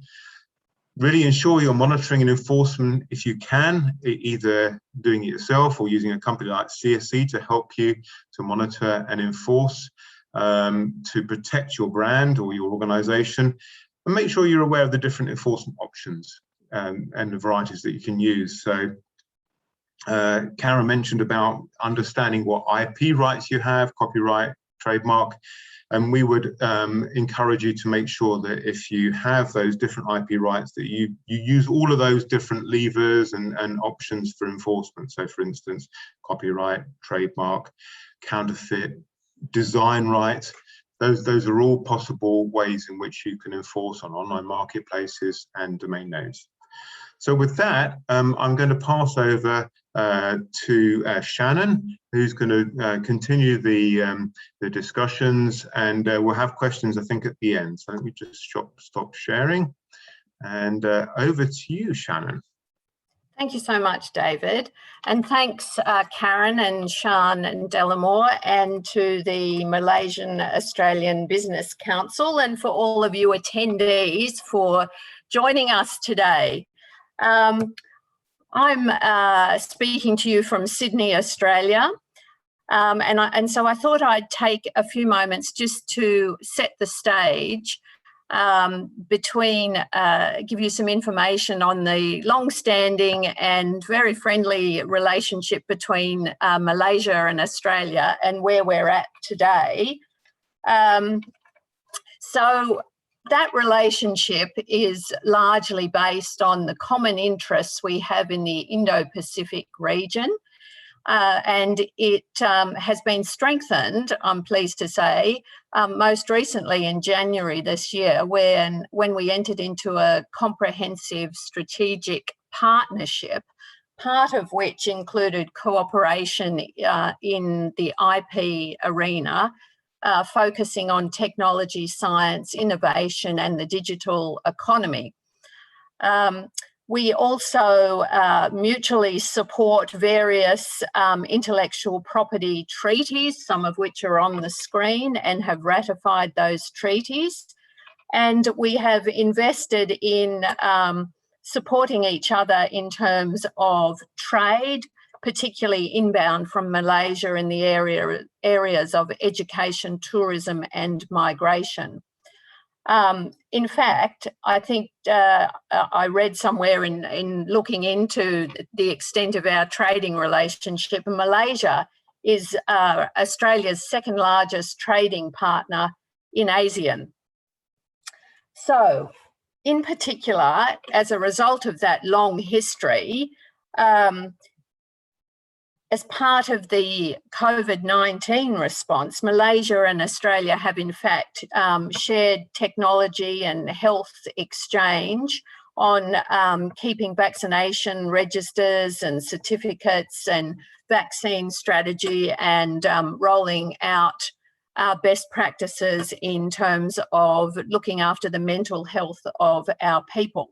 Really ensure you're monitoring and enforcement if you can, either doing it yourself or using a company like CSC to help you to monitor and enforce, to protect your brand or your organization. And make sure you're aware of the different enforcement options and the varieties that you can use. So Karen mentioned about understanding what IP rights you have, copyright, trademark, and we would encourage you to make sure that if you have those different IP rights, that you use all of those different levers and options for enforcement. So for instance, copyright, trademark, counterfeit, design rights. Those are all possible ways in which you can enforce on online marketplaces and domain names. So with that, I'm going to pass over to Shannon, who's going to continue the discussions, and we'll have questions, I think, at the end. So let me just stop sharing, and over to you, Shannon. Thank you so much, David. And thanks, Karen and Sean and Delamore, and to the Malaysian Australian Business Council, and for all of you attendees for joining us today. I'm speaking to you from Sydney, Australia. And so I thought I'd take a few moments just to set the stage give you some information on the long-standing and very friendly relationship between Malaysia and Australia and where we're at today. So that relationship is largely based on the common interests we have in the Indo-Pacific region. And it has been strengthened, I'm pleased to say, most recently in January this year, when we entered into a comprehensive strategic partnership, part of which included cooperation in the IP arena, focusing on technology, science, innovation, and the digital economy. We also mutually support various intellectual property treaties, some of which are on the screen, and have ratified those treaties. And we have invested in supporting each other in terms of trade, particularly inbound from Malaysia in the areas of education, tourism and migration. In fact, I think I read somewhere in looking into the extent of our trading relationship, Malaysia is Australia's second largest trading partner in ASEAN. So, in particular, as a result of that long history, as part of the COVID-19 response, Malaysia and Australia have in fact shared technology and health exchange on keeping vaccination registers and certificates and vaccine strategy and rolling out best practices in terms of looking after the mental health of our people.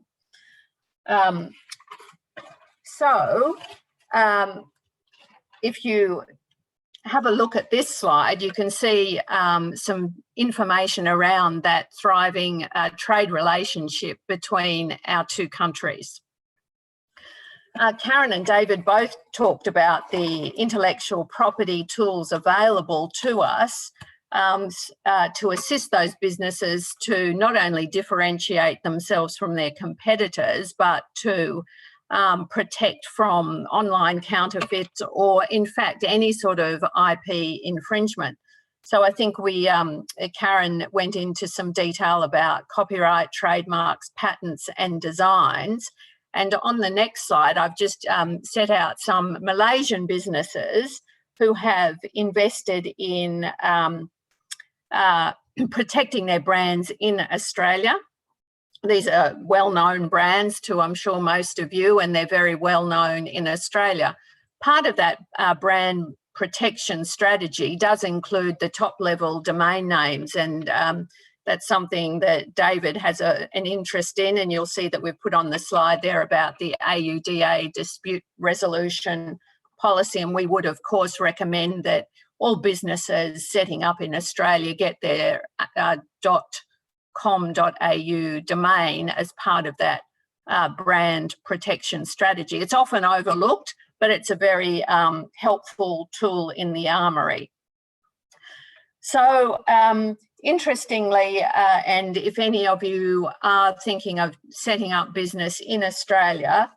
If you have a look at this slide, you can see some information around that thriving trade relationship between our two countries. Karen and David both talked about the intellectual property tools available to us to assist those businesses to not only differentiate themselves from their competitors, but to protect from online counterfeits or, in fact, any sort of IP infringement. So I think Karen went into some detail about copyright, trademarks, patents and designs. And on the next slide, I've just set out some Malaysian businesses who have invested in protecting their brands in Australia. These are well-known brands to, I'm sure, most of you, and they're very well-known in Australia. Part of that brand protection strategy does include the top-level domain names, and that's something that David has an interest in, and you'll see that we've put on the slide there about the AUDA dispute resolution policy, and we would, of course, recommend that all businesses setting up in Australia get their .com.au domain as part of that brand protection strategy. It's often overlooked, but it's a very helpful tool in the armoury. So interestingly, and if any of you are thinking of setting up business in Australia,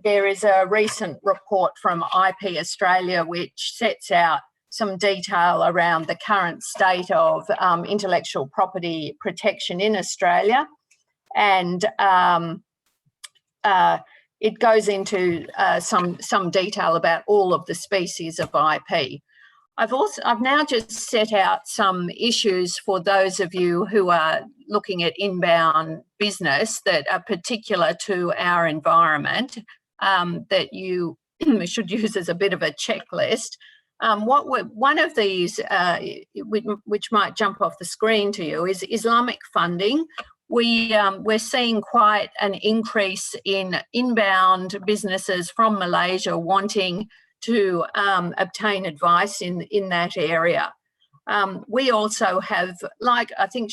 there is a recent report from IP Australia which sets out some detail around the current state of intellectual property protection in Australia, and it goes into some detail about all of the species of IP. I've now just set out some issues for those of you who are looking at inbound business that are particular to our environment that you should use as a bit of a checklist. One of these, which might jump off the screen to you, is Islamic funding. We're seeing quite an increase in inbound businesses from Malaysia wanting to obtain advice in that area. We also have, like I think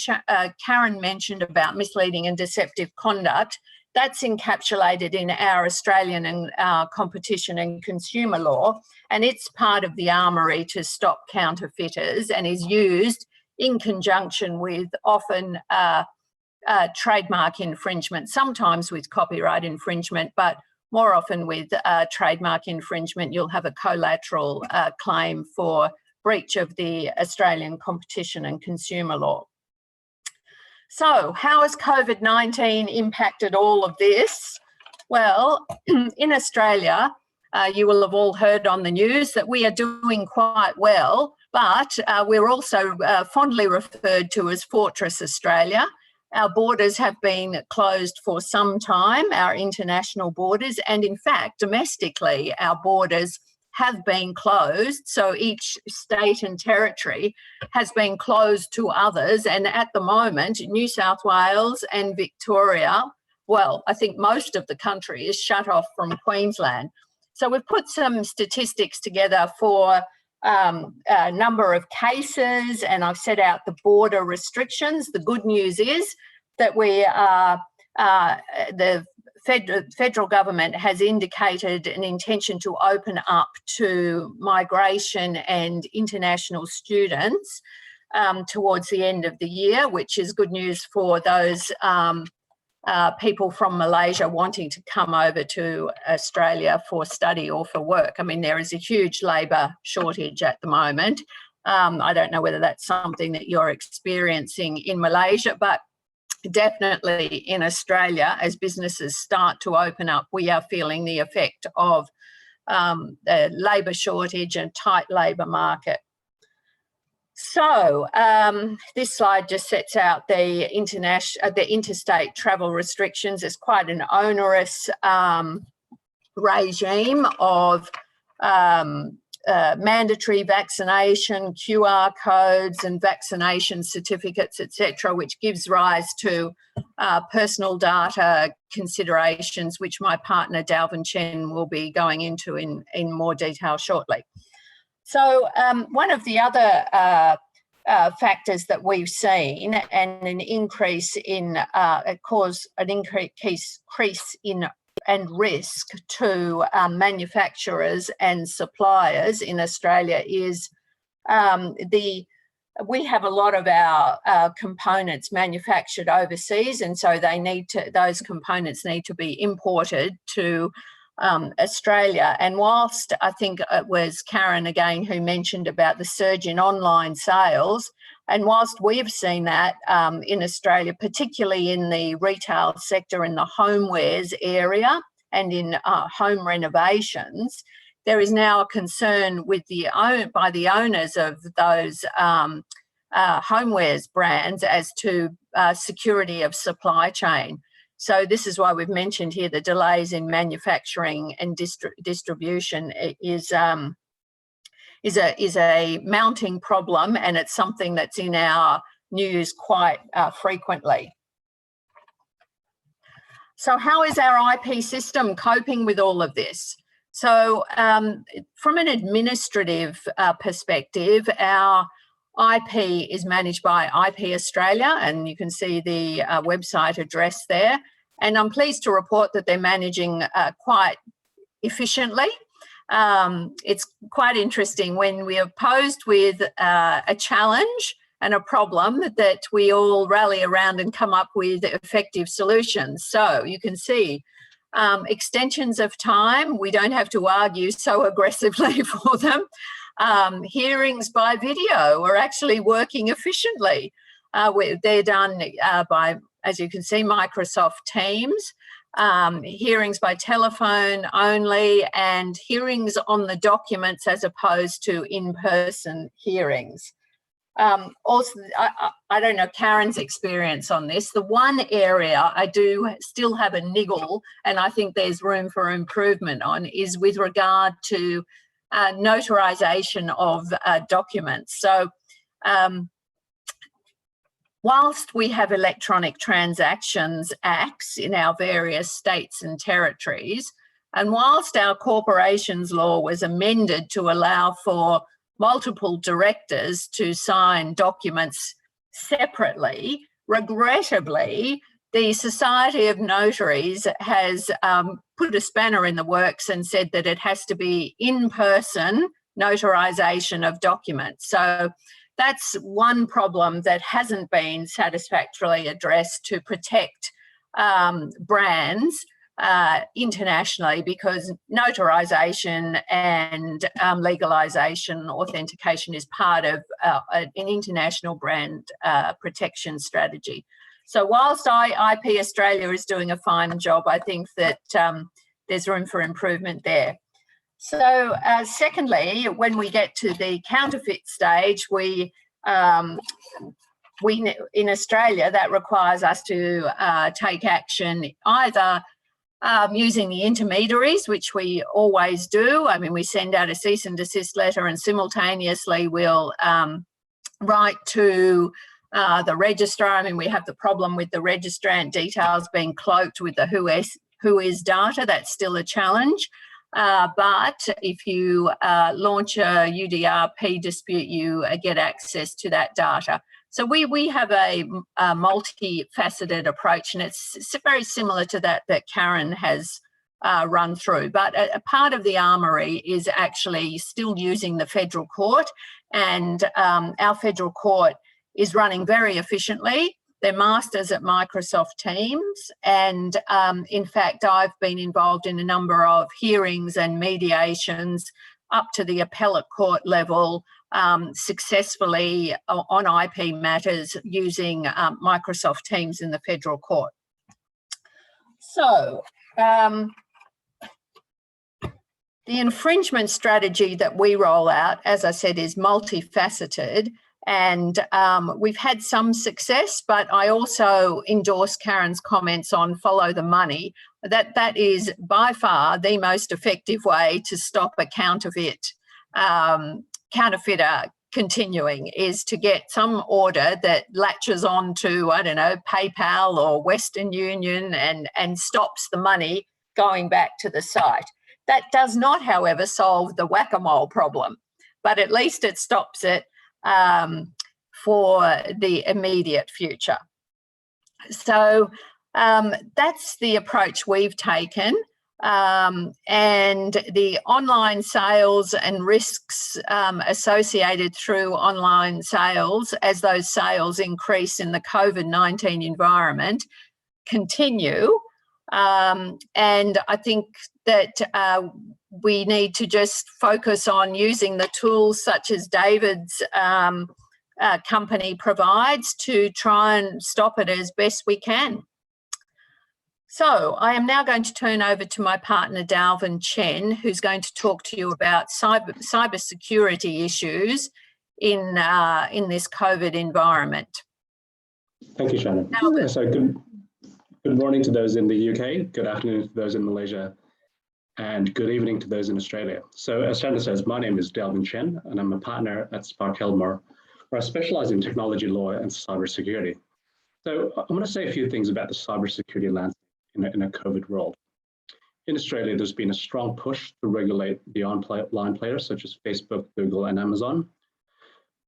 Karen mentioned about misleading and deceptive conduct, that's encapsulated in our Australian and our competition and consumer law, and it's part of the armoury to stop counterfeiters and is used in conjunction with often trademark infringement, sometimes with copyright infringement, but more often with trademark infringement. You'll have a collateral claim for breach of the Australian competition and consumer law. So how has COVID-19 impacted all of this? Well, in Australia, you will have all heard on the news that we are doing quite well, but we're also fondly referred to as Fortress Australia. Our borders have been closed for some time, our international borders, and in fact, domestically, our borders have been closed. So each state and territory has been closed to others. And at the moment, New South Wales and Victoria well, I think most of the country is shut off from Queensland. So we've put some statistics together for a number of cases, and I've set out the border restrictions. The good news is that we are, the federal government has indicated an intention to open up to migration and international students towards the end of the year, which is good news for those people from Malaysia wanting to come over to Australia for study or for work. I mean, there is a huge labour shortage at the moment. I don't know whether that's something that you're experiencing in Malaysia, but definitely in Australia, as businesses start to open up, we are feeling the effect of the labour shortage and tight labour market. So this slide just sets out the interstate travel restrictions. It's quite an onerous regime of mandatory vaccination, QR codes and vaccination certificates, etc., which gives rise to personal data considerations, which my partner Dalvin Chen will be going into in more detail shortly. So one of the other factors that we've seen and an increase in cause an increase in and risk to manufacturers and suppliers in Australia is we have a lot of our components manufactured overseas, and so those components need to be imported to Australia. And whilst I think it was Karen again who mentioned about the surge in online sales, and whilst we've seen that in Australia, particularly in the retail sector, in the homewares area and in home renovations, there is now a concern with by the owners of those homewares brands as to security of supply chain. So this is why we've mentioned here the delays in manufacturing and distribution is a mounting problem, and it's something that's in our news quite frequently. So how is our IP system coping with all of this? So from an administrative perspective, our IP is managed by IP Australia, and you can see the website address there. And I'm pleased to report that they're managing quite efficiently. It's quite interesting when we are posed with a challenge and a problem that we all rally around and come up with effective solutions. So you can see extensions of time, we don't have to argue so aggressively for them. Hearings by video are actually working efficiently. They're done by, as you can see, Microsoft Teams, hearings by telephone only, and hearings on the documents as opposed to in-person hearings. Also, I don't know Karen's experience on this. The one area I do still have a niggle, and I think there's room for improvement on, is with regard to notarization of documents. So whilst we have electronic transactions acts in our various states and territories, and whilst our corporations law was amended to allow for multiple directors to sign documents separately, regrettably, the Society of Notaries has put a spanner in the works and said that it has to be in-person notarization of documents. So that's one problem that hasn't been satisfactorily addressed to protect brands internationally, because notarization and legalization, authentication is part of an international brand protection strategy. So whilst IP Australia is doing a fine job, I think that there's room for improvement there. So secondly, when we get to the counterfeit stage, we in Australia, that requires us to take action either using the intermediaries, which we always do. I mean, we send out a cease and desist letter, and simultaneously we'll write to the registrar. I mean, we have the problem with the registrant details being cloaked with the who is data. That's still a challenge. But if you launch a UDRP dispute, you get access to that data. So we have a multifaceted approach, and it's very similar to that Karen has run through. But a part of the armoury is actually still using the federal court, and our federal court is running very efficiently. They're masters at Microsoft Teams, and in fact, I've been involved in a number of hearings and mediations up to the appellate court level successfully on IP matters using Microsoft Teams in the federal court. So, the infringement strategy that we roll out, as I said, is multifaceted, and we've had some success, but I also endorse Karen's comments on follow the money. That is by far the most effective way to stop a counterfeiter continuing, is to get some order that latches on to, I don't know, PayPal or Western Union and stops the money going back to the site. That does not, however, solve the whack-a-mole problem, but at least it stops it for the immediate future. So that's the approach we've taken. And the online sales and risks associated through online sales, as those sales increase in the COVID-19 environment, continue. And I think that we need to just focus on using the tools such as David's company provides to try and stop it as best we can. So I am now going to turn over to my partner, Dalvin Chen, who's going to talk to you about cybersecurity issues in this COVID environment. Thank you, Shannon. So good morning to those in the UK, good afternoon to those in Malaysia, and good evening to those in Australia. So as Shannon says, my name is Dalvin Chen, and I'm a partner at Spark Helmore, where I specialize in technology law and cybersecurity. So I'm going to say a few things about the cybersecurity landscape in a COVID world. In Australia, there's been a strong push to regulate the online players such as Facebook, Google, and Amazon.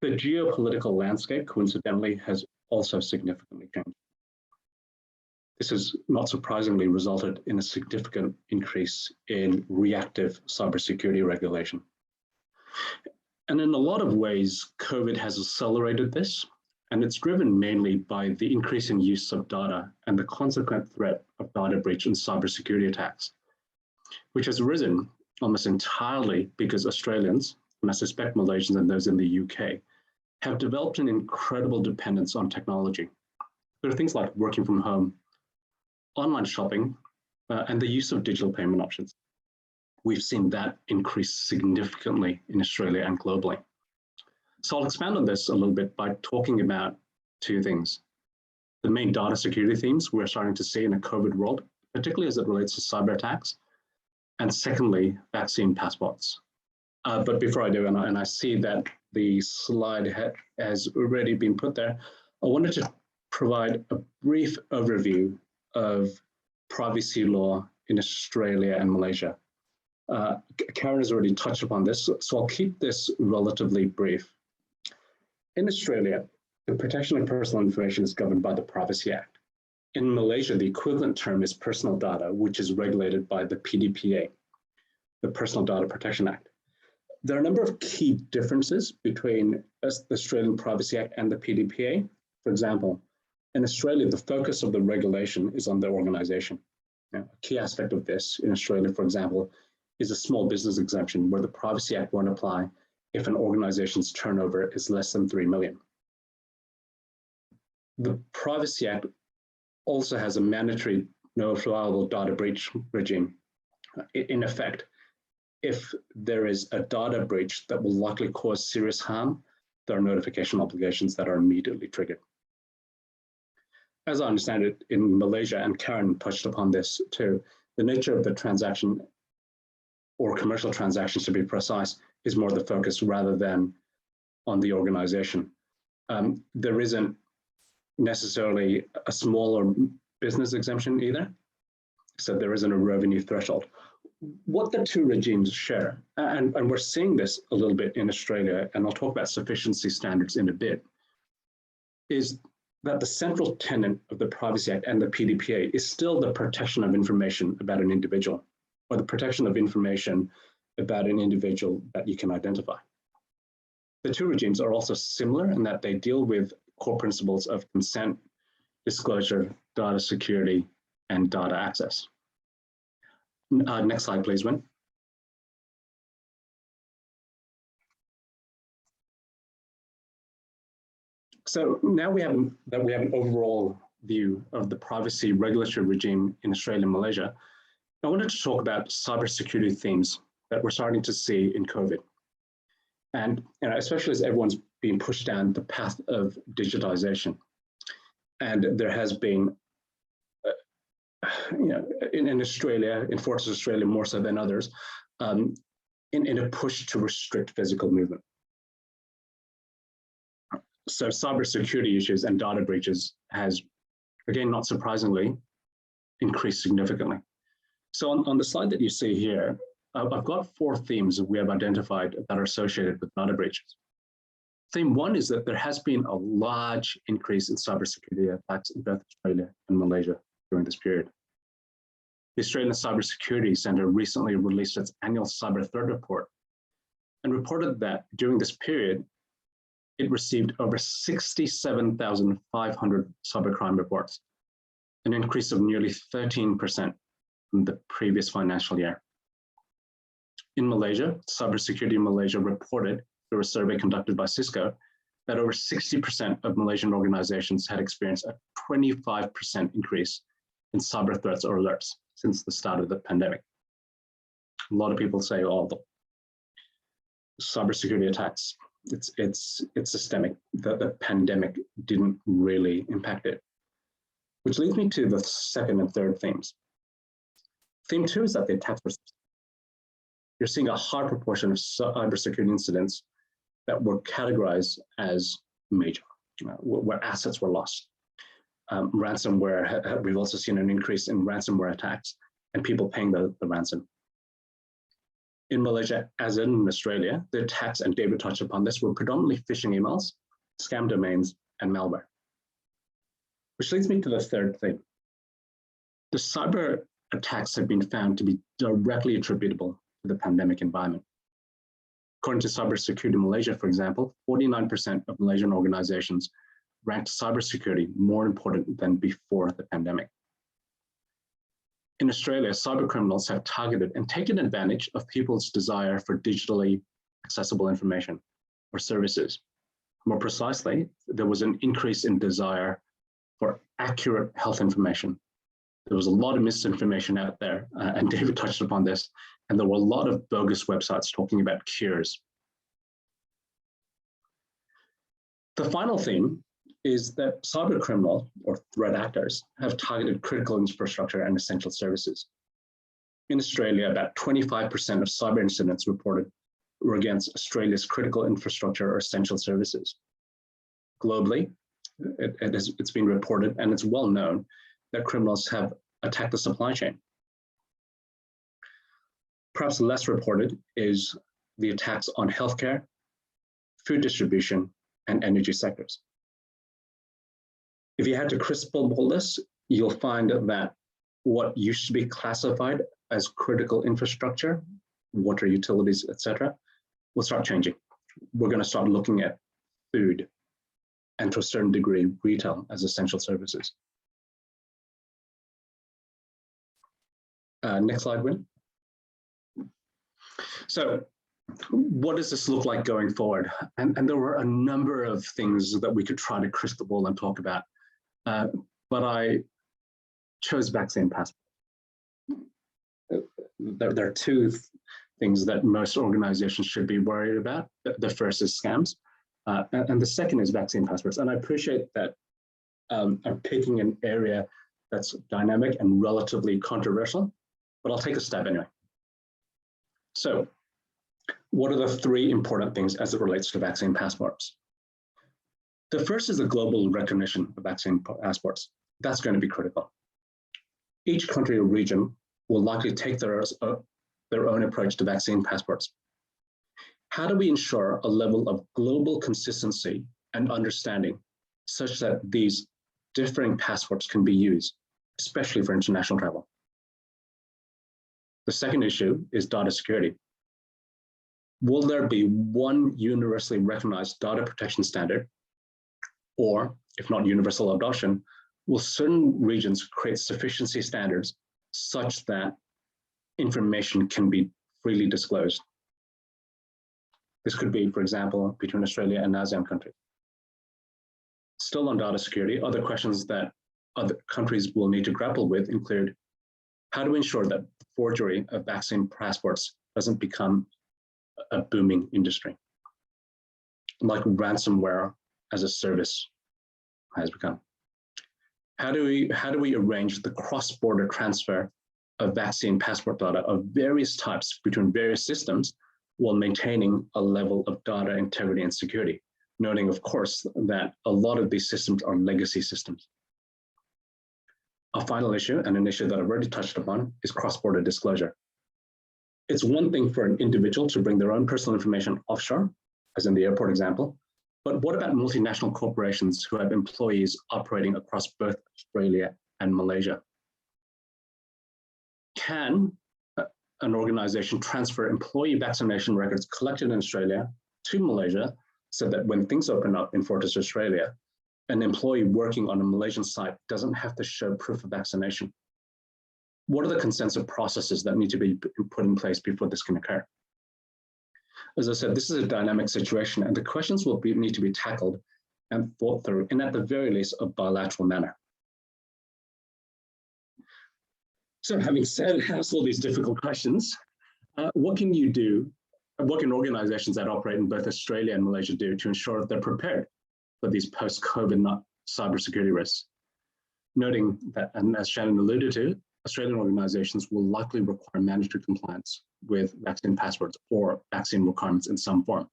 The geopolitical landscape, coincidentally, has also significantly changed. This has not surprisingly resulted in a significant increase in reactive cybersecurity regulation. And in a lot of ways, COVID has accelerated this, and it's driven mainly by the increasing use of data and the consequent threat of data breach and cybersecurity attacks, which has risen almost entirely because Australians, and I suspect Malaysians and those in the UK, have developed an incredible dependence on technology. There are things like working from home, online shopping, and the use of digital payment options. We've seen that increase significantly in Australia and globally. So I'll expand on this a little bit by talking about two things. The main data security themes we're starting to see in a COVID world, particularly as it relates to cyber attacks, and secondly, vaccine passports. But before I do, and I see that the slide has already been put there, I wanted to provide a brief overview of privacy law in Australia and Malaysia. Karen has already touched upon this, so I'll keep this relatively brief. In Australia, the protection of personal information is governed by the Privacy Act. In Malaysia, the equivalent term is personal data, which is regulated by the PDPA, the Personal Data Protection Act. There are a number of key differences between the Australian Privacy Act and the PDPA. For example, in Australia, the focus of the regulation is on the organization. Now, a key aspect of this in Australia, for example, is a small business exemption where the Privacy Act won't apply if an organization's turnover is less than 3 million. The Privacy Act also has a mandatory notifiable data breach regime. In effect, if there is a data breach that will likely cause serious harm, there are notification obligations that are immediately triggered. As I understand it, in Malaysia, and Karen touched upon this too, the nature of the transaction, or commercial transactions to be precise, is more the focus rather than on the organization. There isn't necessarily a smaller business exemption either. So there isn't a revenue threshold. What the two regimes share, and we're seeing this a little bit in Australia, and I'll talk about sufficiency standards in a bit, is that the central tenet of the Privacy Act and the PDPA is still the protection of information about an individual, or the protection of information about an individual that you can identify. The two regimes are also similar in that they deal with core principles of consent, disclosure, data security, and data access. Next slide, please, Win. So now we have an overall view of the privacy regulatory regime in Australia and Malaysia. I wanted to talk about cybersecurity themes that we're starting to see in COVID. And especially as everyone's being pushed down the path of digitization. And there has been, in Australia, in Forces Australia more so than others, in a push to restrict physical movement. So cybersecurity issues and data breaches has, again, not surprisingly, increased significantly. So on the slide that you see here, I've got 4 themes that we have identified that are associated with data breaches. Theme 1 is that there has been a large increase in cybersecurity attacks in both Australia and Malaysia during this period. The Australian Cybersecurity Centre recently released its annual cyber threat report and reported that during this period, it received over 67,500 cybercrime reports, an increase of nearly 13% from the previous financial year. In Malaysia, Cybersecurity Malaysia reported through a survey conducted by Cisco that over 60% of Malaysian organizations had experienced a 25% increase in cyber threats or alerts since the start of the pandemic. A lot of people say, oh, the cybersecurity attacks, it's systemic. The pandemic didn't really impact it. Which leads me to the second and third themes. Theme 2 is that the attacks were, you're seeing a high proportion of cybersecurity incidents that were categorized as major, where assets were lost. Ransomware, we've also seen an increase in ransomware attacks and people paying the ransom. In Malaysia, as in Australia, the attacks, and David touched upon this, were predominantly phishing emails, scam domains, and malware. Which leads me to the third thing. The cyber attacks have been found to be directly attributable to the pandemic environment. According to Cybersecurity Malaysia, for example, 49% of Malaysian organizations ranked cybersecurity more important than before the pandemic. In Australia, cyber criminals have targeted and taken advantage of people's desire for digitally accessible information or services. More precisely, there was an increase in desire for accurate health information. There was a lot of misinformation out there, and David touched upon this, and there were a lot of bogus websites talking about cures. The final theme is that cyber criminal or threat actors have targeted critical infrastructure and essential services. In Australia, about 25% of cyber incidents reported were against Australia's critical infrastructure or essential services. Globally, it's been reported, and it's well known, that criminals have attacked the supply chain. Perhaps less reported is the attacks on healthcare, food distribution, and energy sectors. If you had to crystal ball this, you'll find that what used to be classified as critical infrastructure, water utilities, etc., will start changing. We're going to start looking at food and, to a certain degree, retail as essential services. Next slide, Win. So what does this look like going forward? And there were a number of things that we could try to crystal ball and talk about, but I chose vaccine passport. There are two things that most organizations should be worried about. The first is scams, and the second is vaccine passports. And I appreciate that I'm picking an area that's dynamic and relatively controversial, but I'll take a stab anyway. So what are the three important things as it relates to vaccine passports? The first is the global recognition of vaccine passports. That's going to be critical. Each country or region will likely take their own approach to vaccine passports. How do we ensure a level of global consistency and understanding such that these differing passports can be used, especially for international travel? The second issue is data security. Will there be one universally recognized data protection standard? Or, if not universal adoption, will certain regions create sufficiency standards such that information can be freely disclosed? This could be, for example, between Australia and ASEAN countries. Still on data security, other questions that other countries will need to grapple with include, how do we ensure that forgery of vaccine passports doesn't become a booming industry, like ransomware as a service has become? How do we arrange the cross-border transfer of vaccine passport data of various types between various systems while maintaining a level of data integrity and security, noting, of course, that a lot of these systems are legacy systems. A final issue, and an issue that I've already touched upon, is cross-border disclosure. It's one thing for an individual to bring their own personal information offshore, as in the airport example, but what about multinational corporations who have employees operating across both Australia and Malaysia? Can an organization transfer employee vaccination records collected in Australia to Malaysia so that when things open up in Fortis, Australia, an employee working on a Malaysian site doesn't have to show proof of vaccination? What are the consensus processes that need to be put in place before this can occur? As I said, this is a dynamic situation, and the questions will need to be tackled and thought through, and at the very least, a bilateral manner. So having said all these difficult questions, what can you do, what can organizations that operate in both Australia and Malaysia do to ensure that they're prepared for these post-COVID cybersecurity risks? Noting that, and as Shannon alluded to, Australian organizations will likely require mandatory compliance with vaccine passports or vaccine requirements in some form.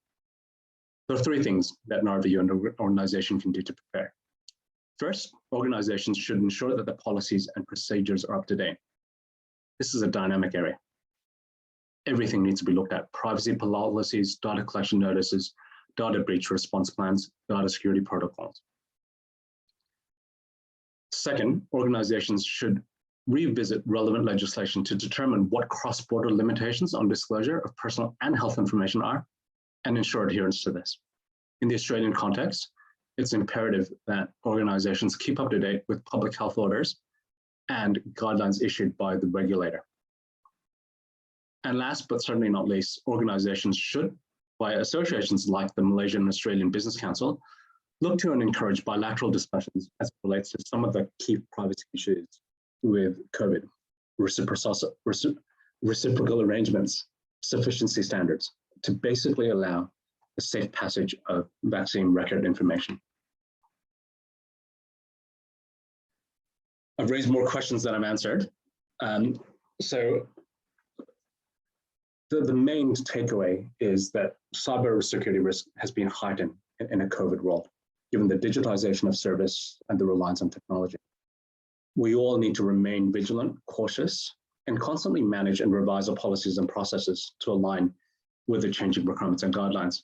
There are three things that, in our view, an organization can do to prepare. First, organizations should ensure that the policies and procedures are up to date. This is a dynamic area. Everything needs to be looked at: privacy policies, data collection notices, data breach response plans, data security protocols. Second, organizations should revisit relevant legislation to determine what cross-border limitations on disclosure of personal and health information are, and ensure adherence to this. In the Australian context, it's imperative that organizations keep up to date with public health orders and guidelines issued by the regulator. And last, but certainly not least, organizations should, via associations like the Malaysian and Australian Business Council, look to and encourage bilateral discussions as it relates to some of the key privacy issues with COVID: reciprocal arrangements, sufficiency standards, to basically allow the safe passage of vaccine record information. I've raised more questions than I've answered. So the main takeaway is that cybersecurity risk has been heightened in a COVID world, given the digitalization of service and the reliance on technology. We all need to remain vigilant, cautious, and constantly manage and revise our policies and processes to align with the changing requirements and guidelines.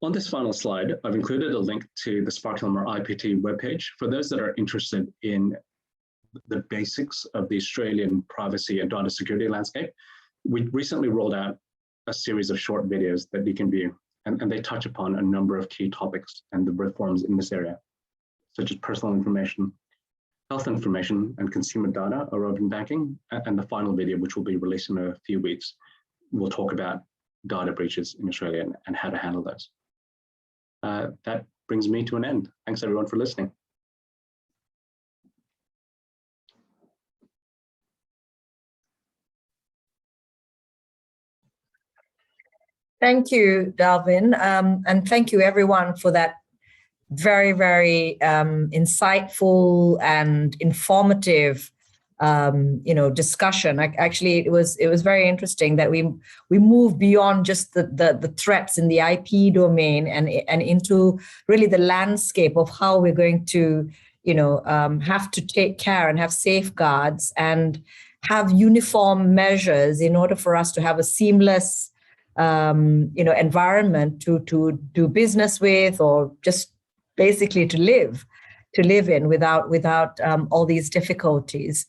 On this final slide, I've included a link to the Spark-Hilmer IPT webpage for those that are interested in the basics of the Australian privacy and data security landscape. We recently rolled out a series of short videos that you can view, and they touch upon a number of key topics and the reforms in this area, such as personal information, health information, and consumer data or open banking. And the final video, which will be released in a few weeks, will talk about data breaches in Australia and how to handle those. That brings me to an end. Thanks everyone for listening. Thank you, Dalvin, and thank you everyone for that very, very insightful and informative discussion. Actually, it was very interesting that we moved beyond just the threats in the IP domain and into really the landscape of how we're going to have to take care and have safeguards and have uniform measures in order for us to have a seamless environment to do business with, or just basically to live in without all these difficulties.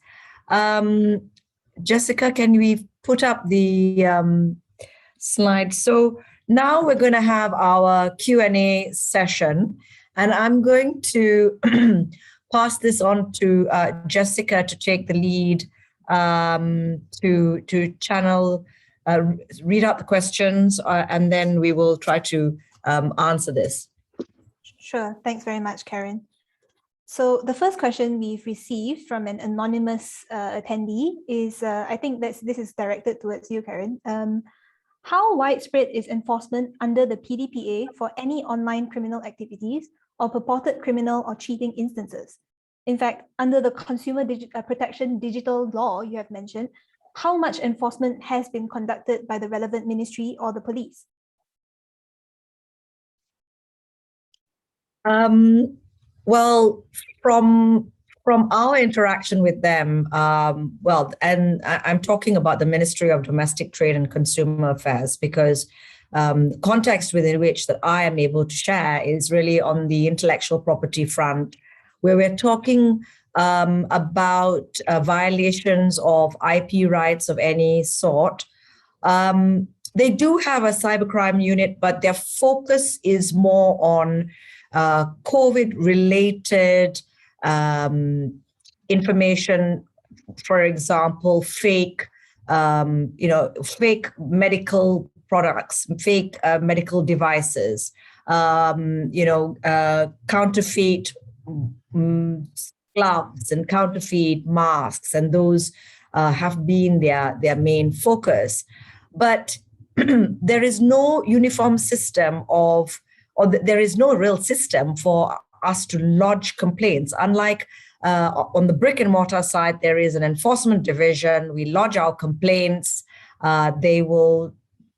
Jessica, can we put up the slide? So now we're going to have our Q&A session, and I'm going to pass this on to Jessica to take the lead, to channel, read out the questions, and then we will try to answer this. Sure. Thanks very much, Karen. So the first question we've received from an anonymous attendee is, I think this is directed towards you, Karen. How widespread is enforcement under the PDPA for any online criminal activities or purported criminal or cheating instances? In fact, under the Consumer Protection Digital Law you have mentioned, how much enforcement has been conducted by the relevant ministry or the police? Well, from our interaction with them, and I'm talking about the Ministry of Domestic Trade and Consumer Affairs, because the context within which that I am able to share is really on the intellectual property front, where we're talking about violations of IP rights of any sort. They do have a cybercrime unit, but their focus is more on COVID-related information, for example, fake medical products, fake medical devices, counterfeit gloves and counterfeit masks, and those have been their main focus. But there is no uniform system there is no real system for us to lodge complaints. Unlike on the brick and mortar side, there is an enforcement division. We lodge our complaints. They will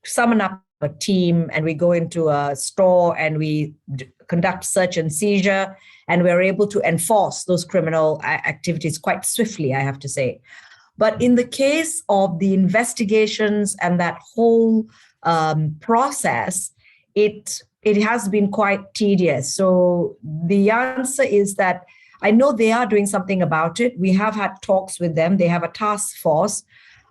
summon up a team, and we go into a store and we conduct search and seizure, and we're able to enforce those criminal activities quite swiftly, I have to say. But in the case of the investigations and that whole process, it has been quite tedious. So the answer is that I know they are doing something about it. We have had talks with them. They have a task force,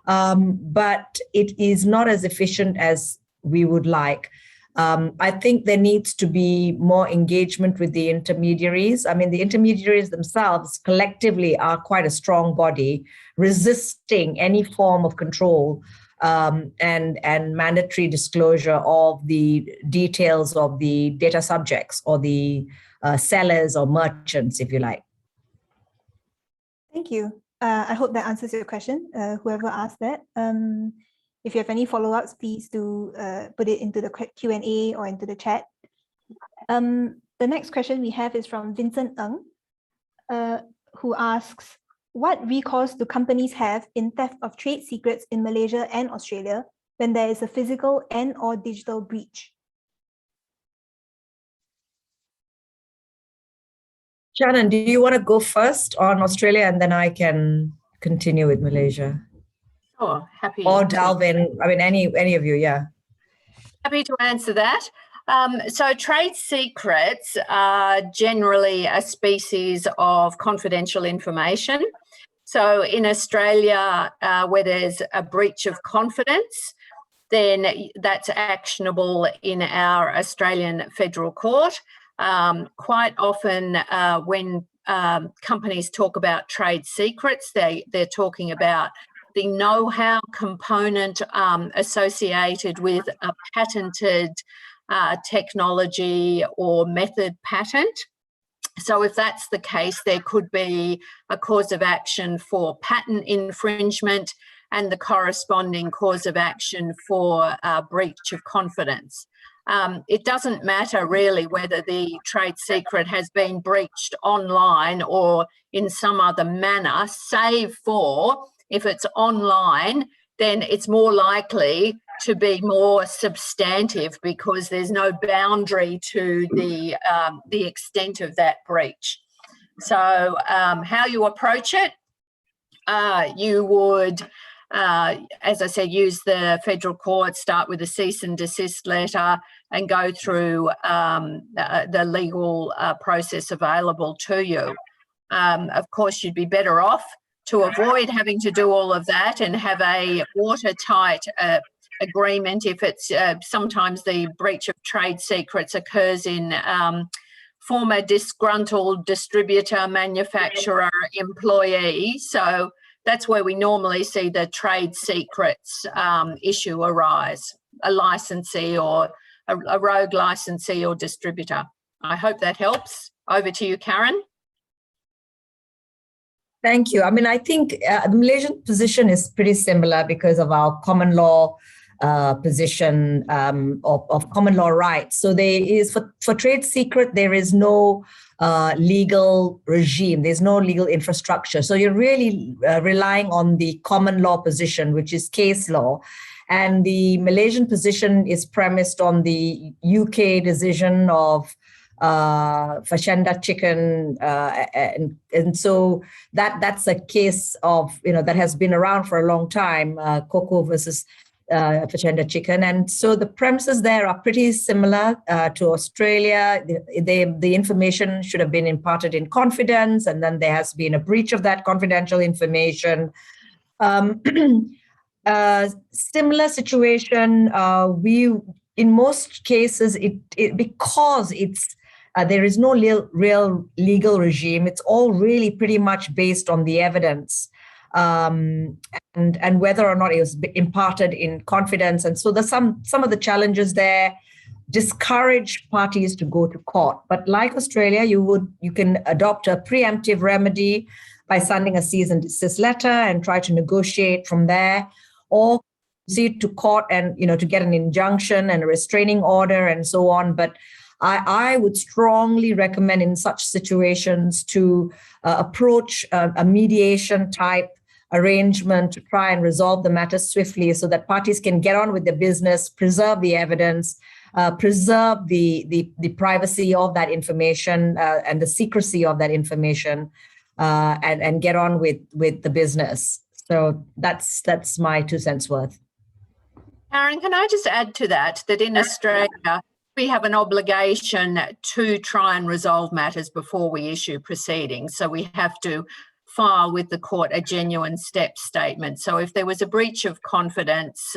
but it is not as efficient as we would like. I think there needs to be more engagement with the intermediaries. I mean, the intermediaries themselves collectively are quite a strong body, resisting any form of control and mandatory disclosure of the details of the data subjects or the sellers or merchants, if you like. Thank you. I hope that answers your question, whoever asked that. If you have any follow-ups, please do put it into the Q&A or into the chat. The next question we have is from Vincent Ng, who asks, what recourse do companies have in theft of trade secrets in Malaysia and Australia when there is a physical and/or digital breach? Shannon, do you want to go first on Australia, and then I can continue with Malaysia? Sure, happy. Or Dalvin, I mean, any of you, yeah. Happy to answer that. So trade secrets are generally a species of confidential information. So in Australia, where there's a breach of confidence, then that's actionable in our Australian Federal Court. Quite often when companies talk about trade secrets, they're talking about the know-how component associated with a patented technology or method patent. So if that's the case, there could be a cause of action for patent infringement and the corresponding cause of action for breach of confidence. It doesn't matter really whether the trade secret has been breached online or in some other manner, save for if it's online, then it's more likely to be more substantive because there's no boundary to the extent of that breach. So how you approach it, you would, as I said, use the federal court, start with a cease and desist letter and go through the legal process available to you. Of course, you'd be better off to avoid having to do all of that and have a watertight agreement if it's sometimes the breach of trade secrets occurs in former disgruntled distributor, manufacturer, employee. So that's where we normally see the trade secrets issue arise, a licensee or a rogue licensee or distributor. I hope that helps. Over to you, Karen. Thank you. I mean, I think the Malaysian position is pretty similar because of our common law position of common law rights. So there is, for trade secret, there is no legal regime. There's no legal infrastructure. So you're really relying on the common law position, which is case law. And the Malaysian position is premised on the UK decision of Fashenda chicken, and so that's a case of, that has been around for a long time, Cocoa versus Fashenda chicken. And so the premises there are pretty similar to Australia. The information should have been imparted in confidence, and then there has been a breach of that confidential information. Similar situation, in most cases, because it's there is no real legal regime. It's all really pretty much based on the evidence and whether or not it was imparted in confidence. And so there's some of the challenges there discourage parties to go to court. But like Australia, you can adopt a preemptive remedy by sending a cease and desist letter and try to negotiate from there, or proceed to court and to get an injunction and a restraining order and so on. But I would strongly recommend in such situations to approach a mediation type arrangement to try and resolve the matter swiftly so that parties can get on with their business, preserve the evidence, preserve the privacy of that information and the secrecy of that information, and get on with the business. So that's my 2 cents worth. Karen, can I just add to that in Australia, we have an obligation to try and resolve matters before we issue proceedings. So we have to file with the court a genuine step statement. So if there was a breach of confidence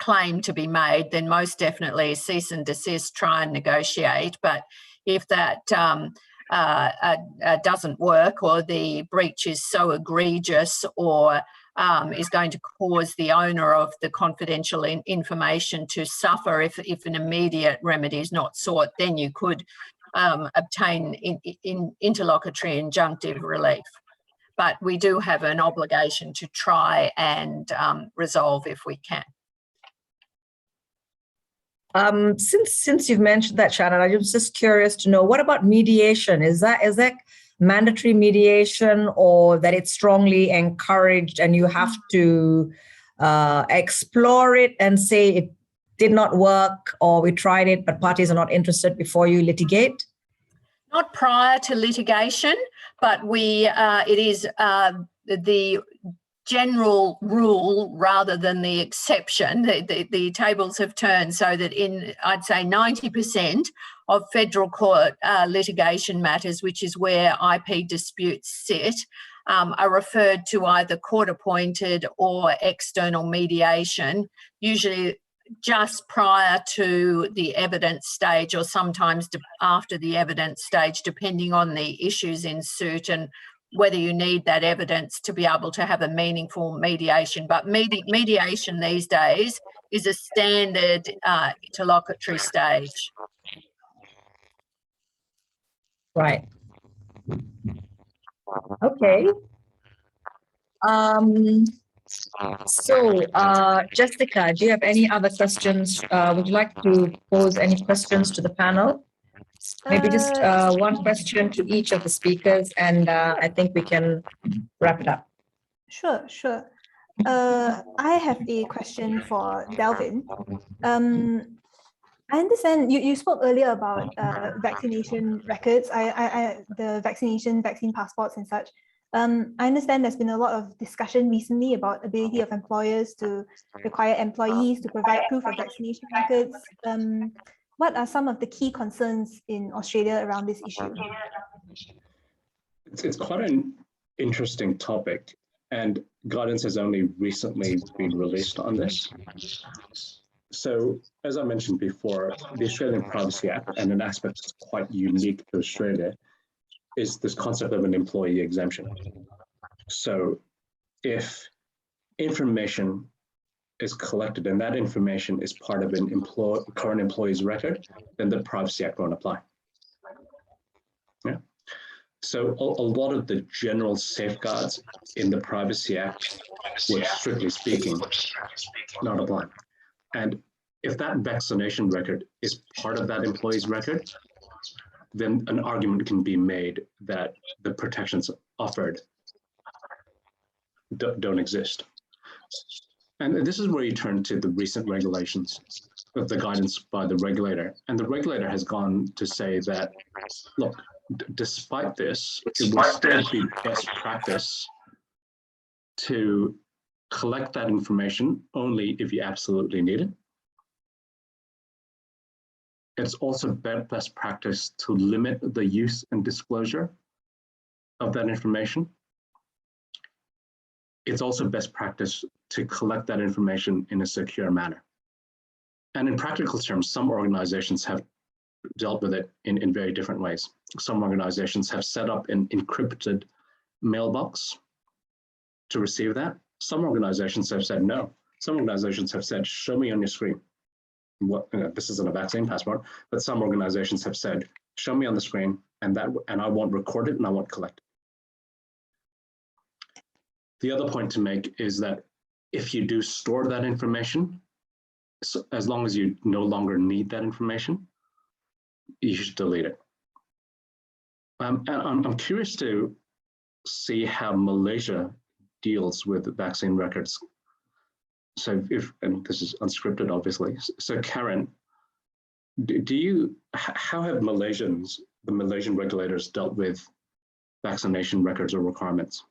claim to be made, then most definitely cease and desist, try and negotiate. But if that doesn't work, or the breach is so egregious or is going to cause the owner of the confidential information to suffer if an immediate remedy is not sought, then you could obtain in interlocutory injunctive relief. But we do have an obligation to try and resolve if we can. Since you've mentioned that, Shannon, I was just curious to know, what about mediation? Is that mandatory mediation, or that it's strongly encouraged and you have to explore it and say it did not work, or we tried it but parties are not interested before you litigate? Not prior to litigation, but it is the general rule rather than the exception. The tables have turned so that I'd say 90% of federal court litigation matters, which is where IP disputes sit, are referred to either court-appointed or external mediation, usually just prior to the evidence stage, or sometimes after the evidence stage, depending on the issues in suit and whether you need that evidence to be able to have a meaningful mediation. But mediation these days is a standard interlocutory stage. Right. Okay. So, Jessica, do you have any other questions? Would you like to pose any questions to the panel? Maybe just one question to each of the speakers, and I think we can wrap it up. Sure, sure. I have a question for Delvin. I understand you spoke earlier about vaccination records, the vaccine passports and such. I understand there's been a lot of discussion recently about ability of employers to require employees to provide proof of vaccination records. What are some of the key concerns in Australia around this issue? It's quite an interesting topic, and guidance has only recently been released on this. So, as I mentioned before, the Australian Privacy Act, and an aspect that's quite unique to Australia, is this concept of an employee exemption. So, if information is collected and that information is part of an current employee's record, then the Privacy Act won't apply. Yeah. So a lot of the general safeguards in the Privacy Act would, strictly speaking, not apply. And if that vaccination record is part of that employee's record, then an argument can be made that the protections offered don't exist. And this is where you turn to the recent regulations, of the guidance by the regulator. And the regulator has gone to say that, look, despite this, it will still be best practice to collect that information only if you absolutely need it. It's also best practice to limit the use and disclosure of that information. It's also best practice to collect that information in a secure manner. And in practical terms, some organizations have dealt with it in very different ways. Some organizations have set up an encrypted mailbox to receive that. Some organizations have said no. Some organizations have said, show me on your screen. What, this isn't a vaccine passport, but some organizations have said, show me on the screen, and I won't record it and I won't collect it. The other point to make is that if you do store that information, so as long as you no longer need that information, you should delete it. And I'm curious to see how Malaysia deals with vaccine records. So and this is unscripted, obviously. So Karen, how have the Malaysian regulators dealt with vaccination records or requirements?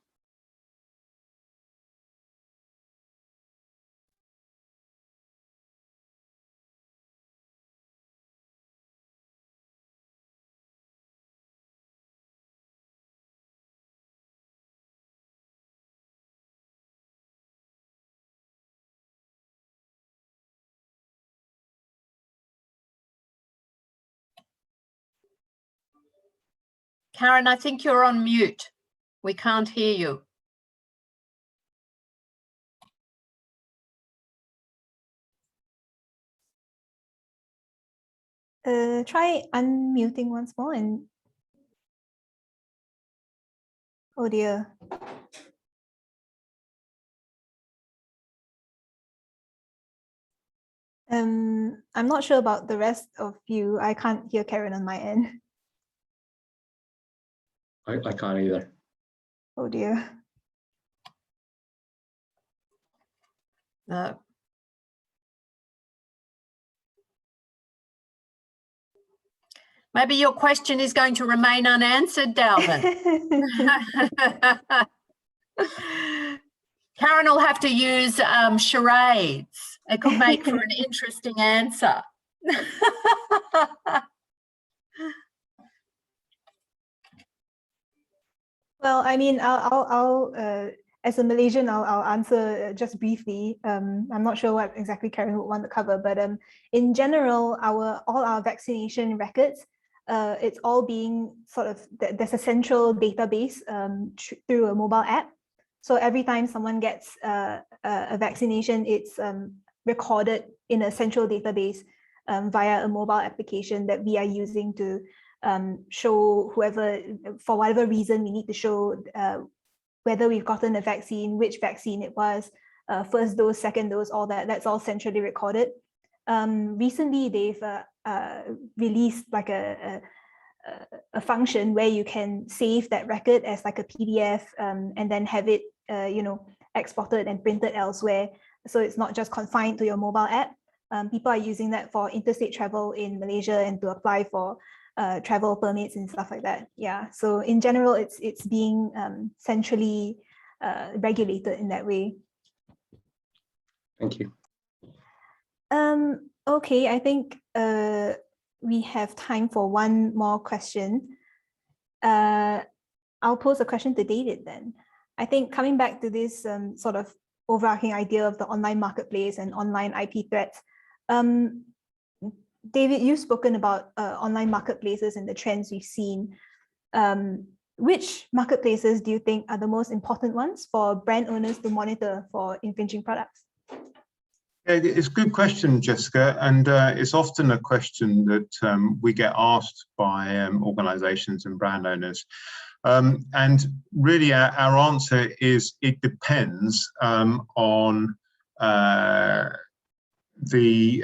Karen, I think you're on mute. We can't hear you. Try unmuting once more and oh dear. I'm not sure about the rest of you. I can't hear Karen on my end. I can't either. Oh dear. No. Maybe your question is going to remain unanswered, Dalvin. Karen will have to use charades. It could make for an interesting answer. Well, I mean, I'll as a Malaysian, I'll answer just briefly. I'm not sure what exactly Karen would want to cover, but in general, all our vaccination records, it's all being sort of, there's a central database through a mobile app. So every time someone gets a vaccination, it's recorded in a central database via a mobile application that we are using to show whoever, for whatever reason we need to show whether we've gotten a vaccine, which vaccine it was, first dose, second dose, all that's all centrally recorded. Recently, they've released like a function where you can save that record as like a PDF and then have it, exported and printed elsewhere. So it's not just confined to your mobile app. People are using that for interstate travel in Malaysia and to apply for travel permits and stuff like that. Yeah. So in general, it's being centrally regulated in that way. Thank you. Okay, I think we have time for one more question. I'll pose a question to David then. I think coming back to this sort of overarching idea of the online marketplace and online IP threats, David, you've spoken about online marketplaces and the trends we've seen. Which marketplaces do you think are the most important ones for brand owners to monitor for infringing products? It's a good question, Jessica, and it's often a question that we get asked by organizations and brand owners. And really our answer is it depends on three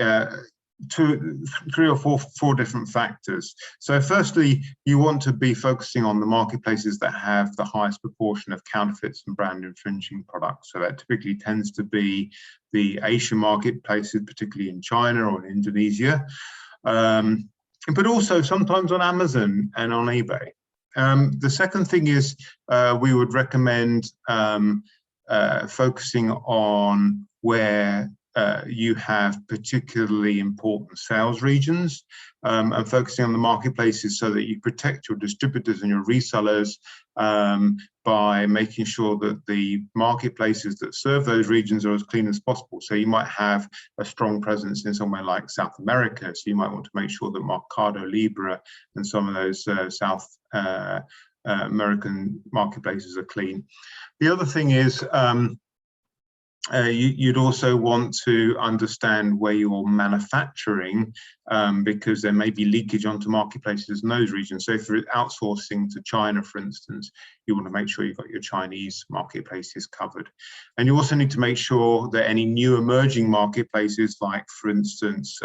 or four different factors. So firstly, you want to be focusing on the marketplaces that have the highest proportion of counterfeits and brand infringing products. So that typically tends to be the Asian marketplaces, particularly in China or in Indonesia, but also sometimes on Amazon and on eBay. The second thing is we would recommend focusing on where you have particularly important sales regions and focusing on the marketplaces so that you protect your distributors and your resellers by making sure that the marketplaces that serve those regions are as clean as possible. So you might have a strong presence in somewhere like South America, so you might want to make sure that Mercado Libre and some of those South American marketplaces are clean. The other thing is you'd also want to understand where you're manufacturing because there may be leakage onto marketplaces in those regions. So if you're outsourcing to China, for instance, you want to make sure you've got your Chinese marketplaces covered. And you also need to make sure that any new emerging marketplaces, like for instance,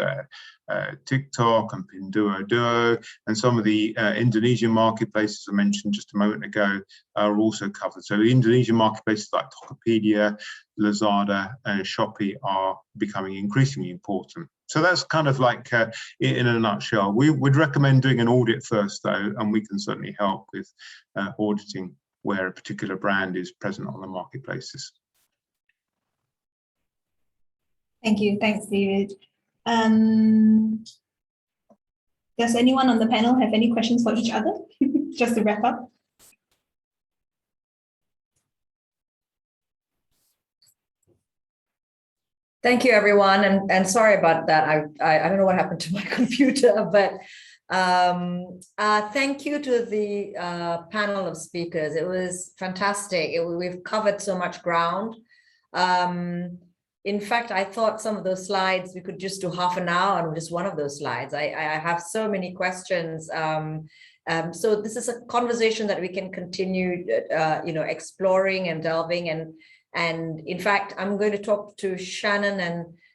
TikTok and Pinduoduo and some of the Indonesian marketplaces I mentioned just a moment ago are also covered. So the Indonesian marketplaces like Tokopedia, Lazada and Shopee are becoming increasingly important. So that's kind of like in a nutshell. We would recommend doing an audit first though, and we can certainly help with auditing where a particular brand is present on the marketplaces. Thank you. Thanks, David. Does anyone on the panel have any questions for each other? Just to wrap up. Thank you, everyone, and sorry about that. I don't know what happened to my computer, but thank you to the panel of speakers. It was fantastic. We've covered so much ground. In fact, I thought some of those slides, we could just do half an hour on just one of those slides. I have so many questions. So this is a conversation that we can continue, exploring and delving. And in fact, I'm going to talk to Shannon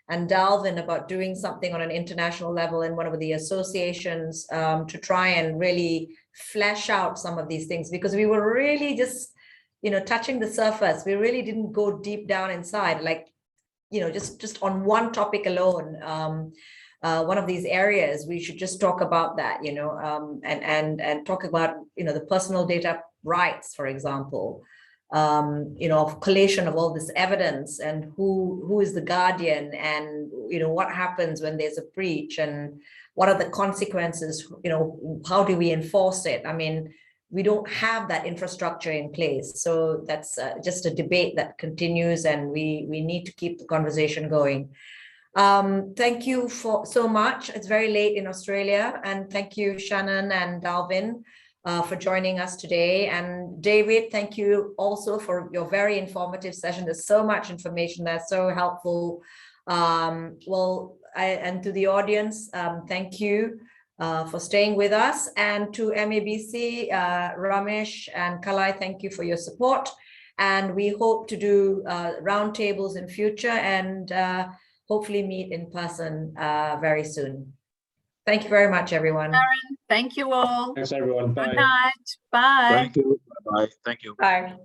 and Dalvin about doing something on an international level in one of the associations to try and really flesh out some of these things, because we were really just, touching the surface. We really didn't go deep down inside, like, just on one topic alone, one of these areas, we should just talk about that, and talk about, the personal data rights, for example, of collation of all this evidence and who is the guardian and, what happens when there's a breach and what are the consequences, how do we enforce it? I mean, we don't have that infrastructure in place. So that's just a debate that continues, and we need to keep the conversation going. Thank you so much. It's very late in Australia, and thank you, Shannon and Dalvin, for joining us today. And David, thank you also for your very informative session. There's so much information that's so helpful. And to the audience, thank you for staying with us, and to MABC, Ramesh and Kalai, thank you for your support. And we hope to do roundtables in future and hopefully meet in person very soon. Thank you very much, everyone. Karen, thank you all. Thanks, everyone. Bye. Good night. Bye. Thank you. Bye. Thank you. Bye.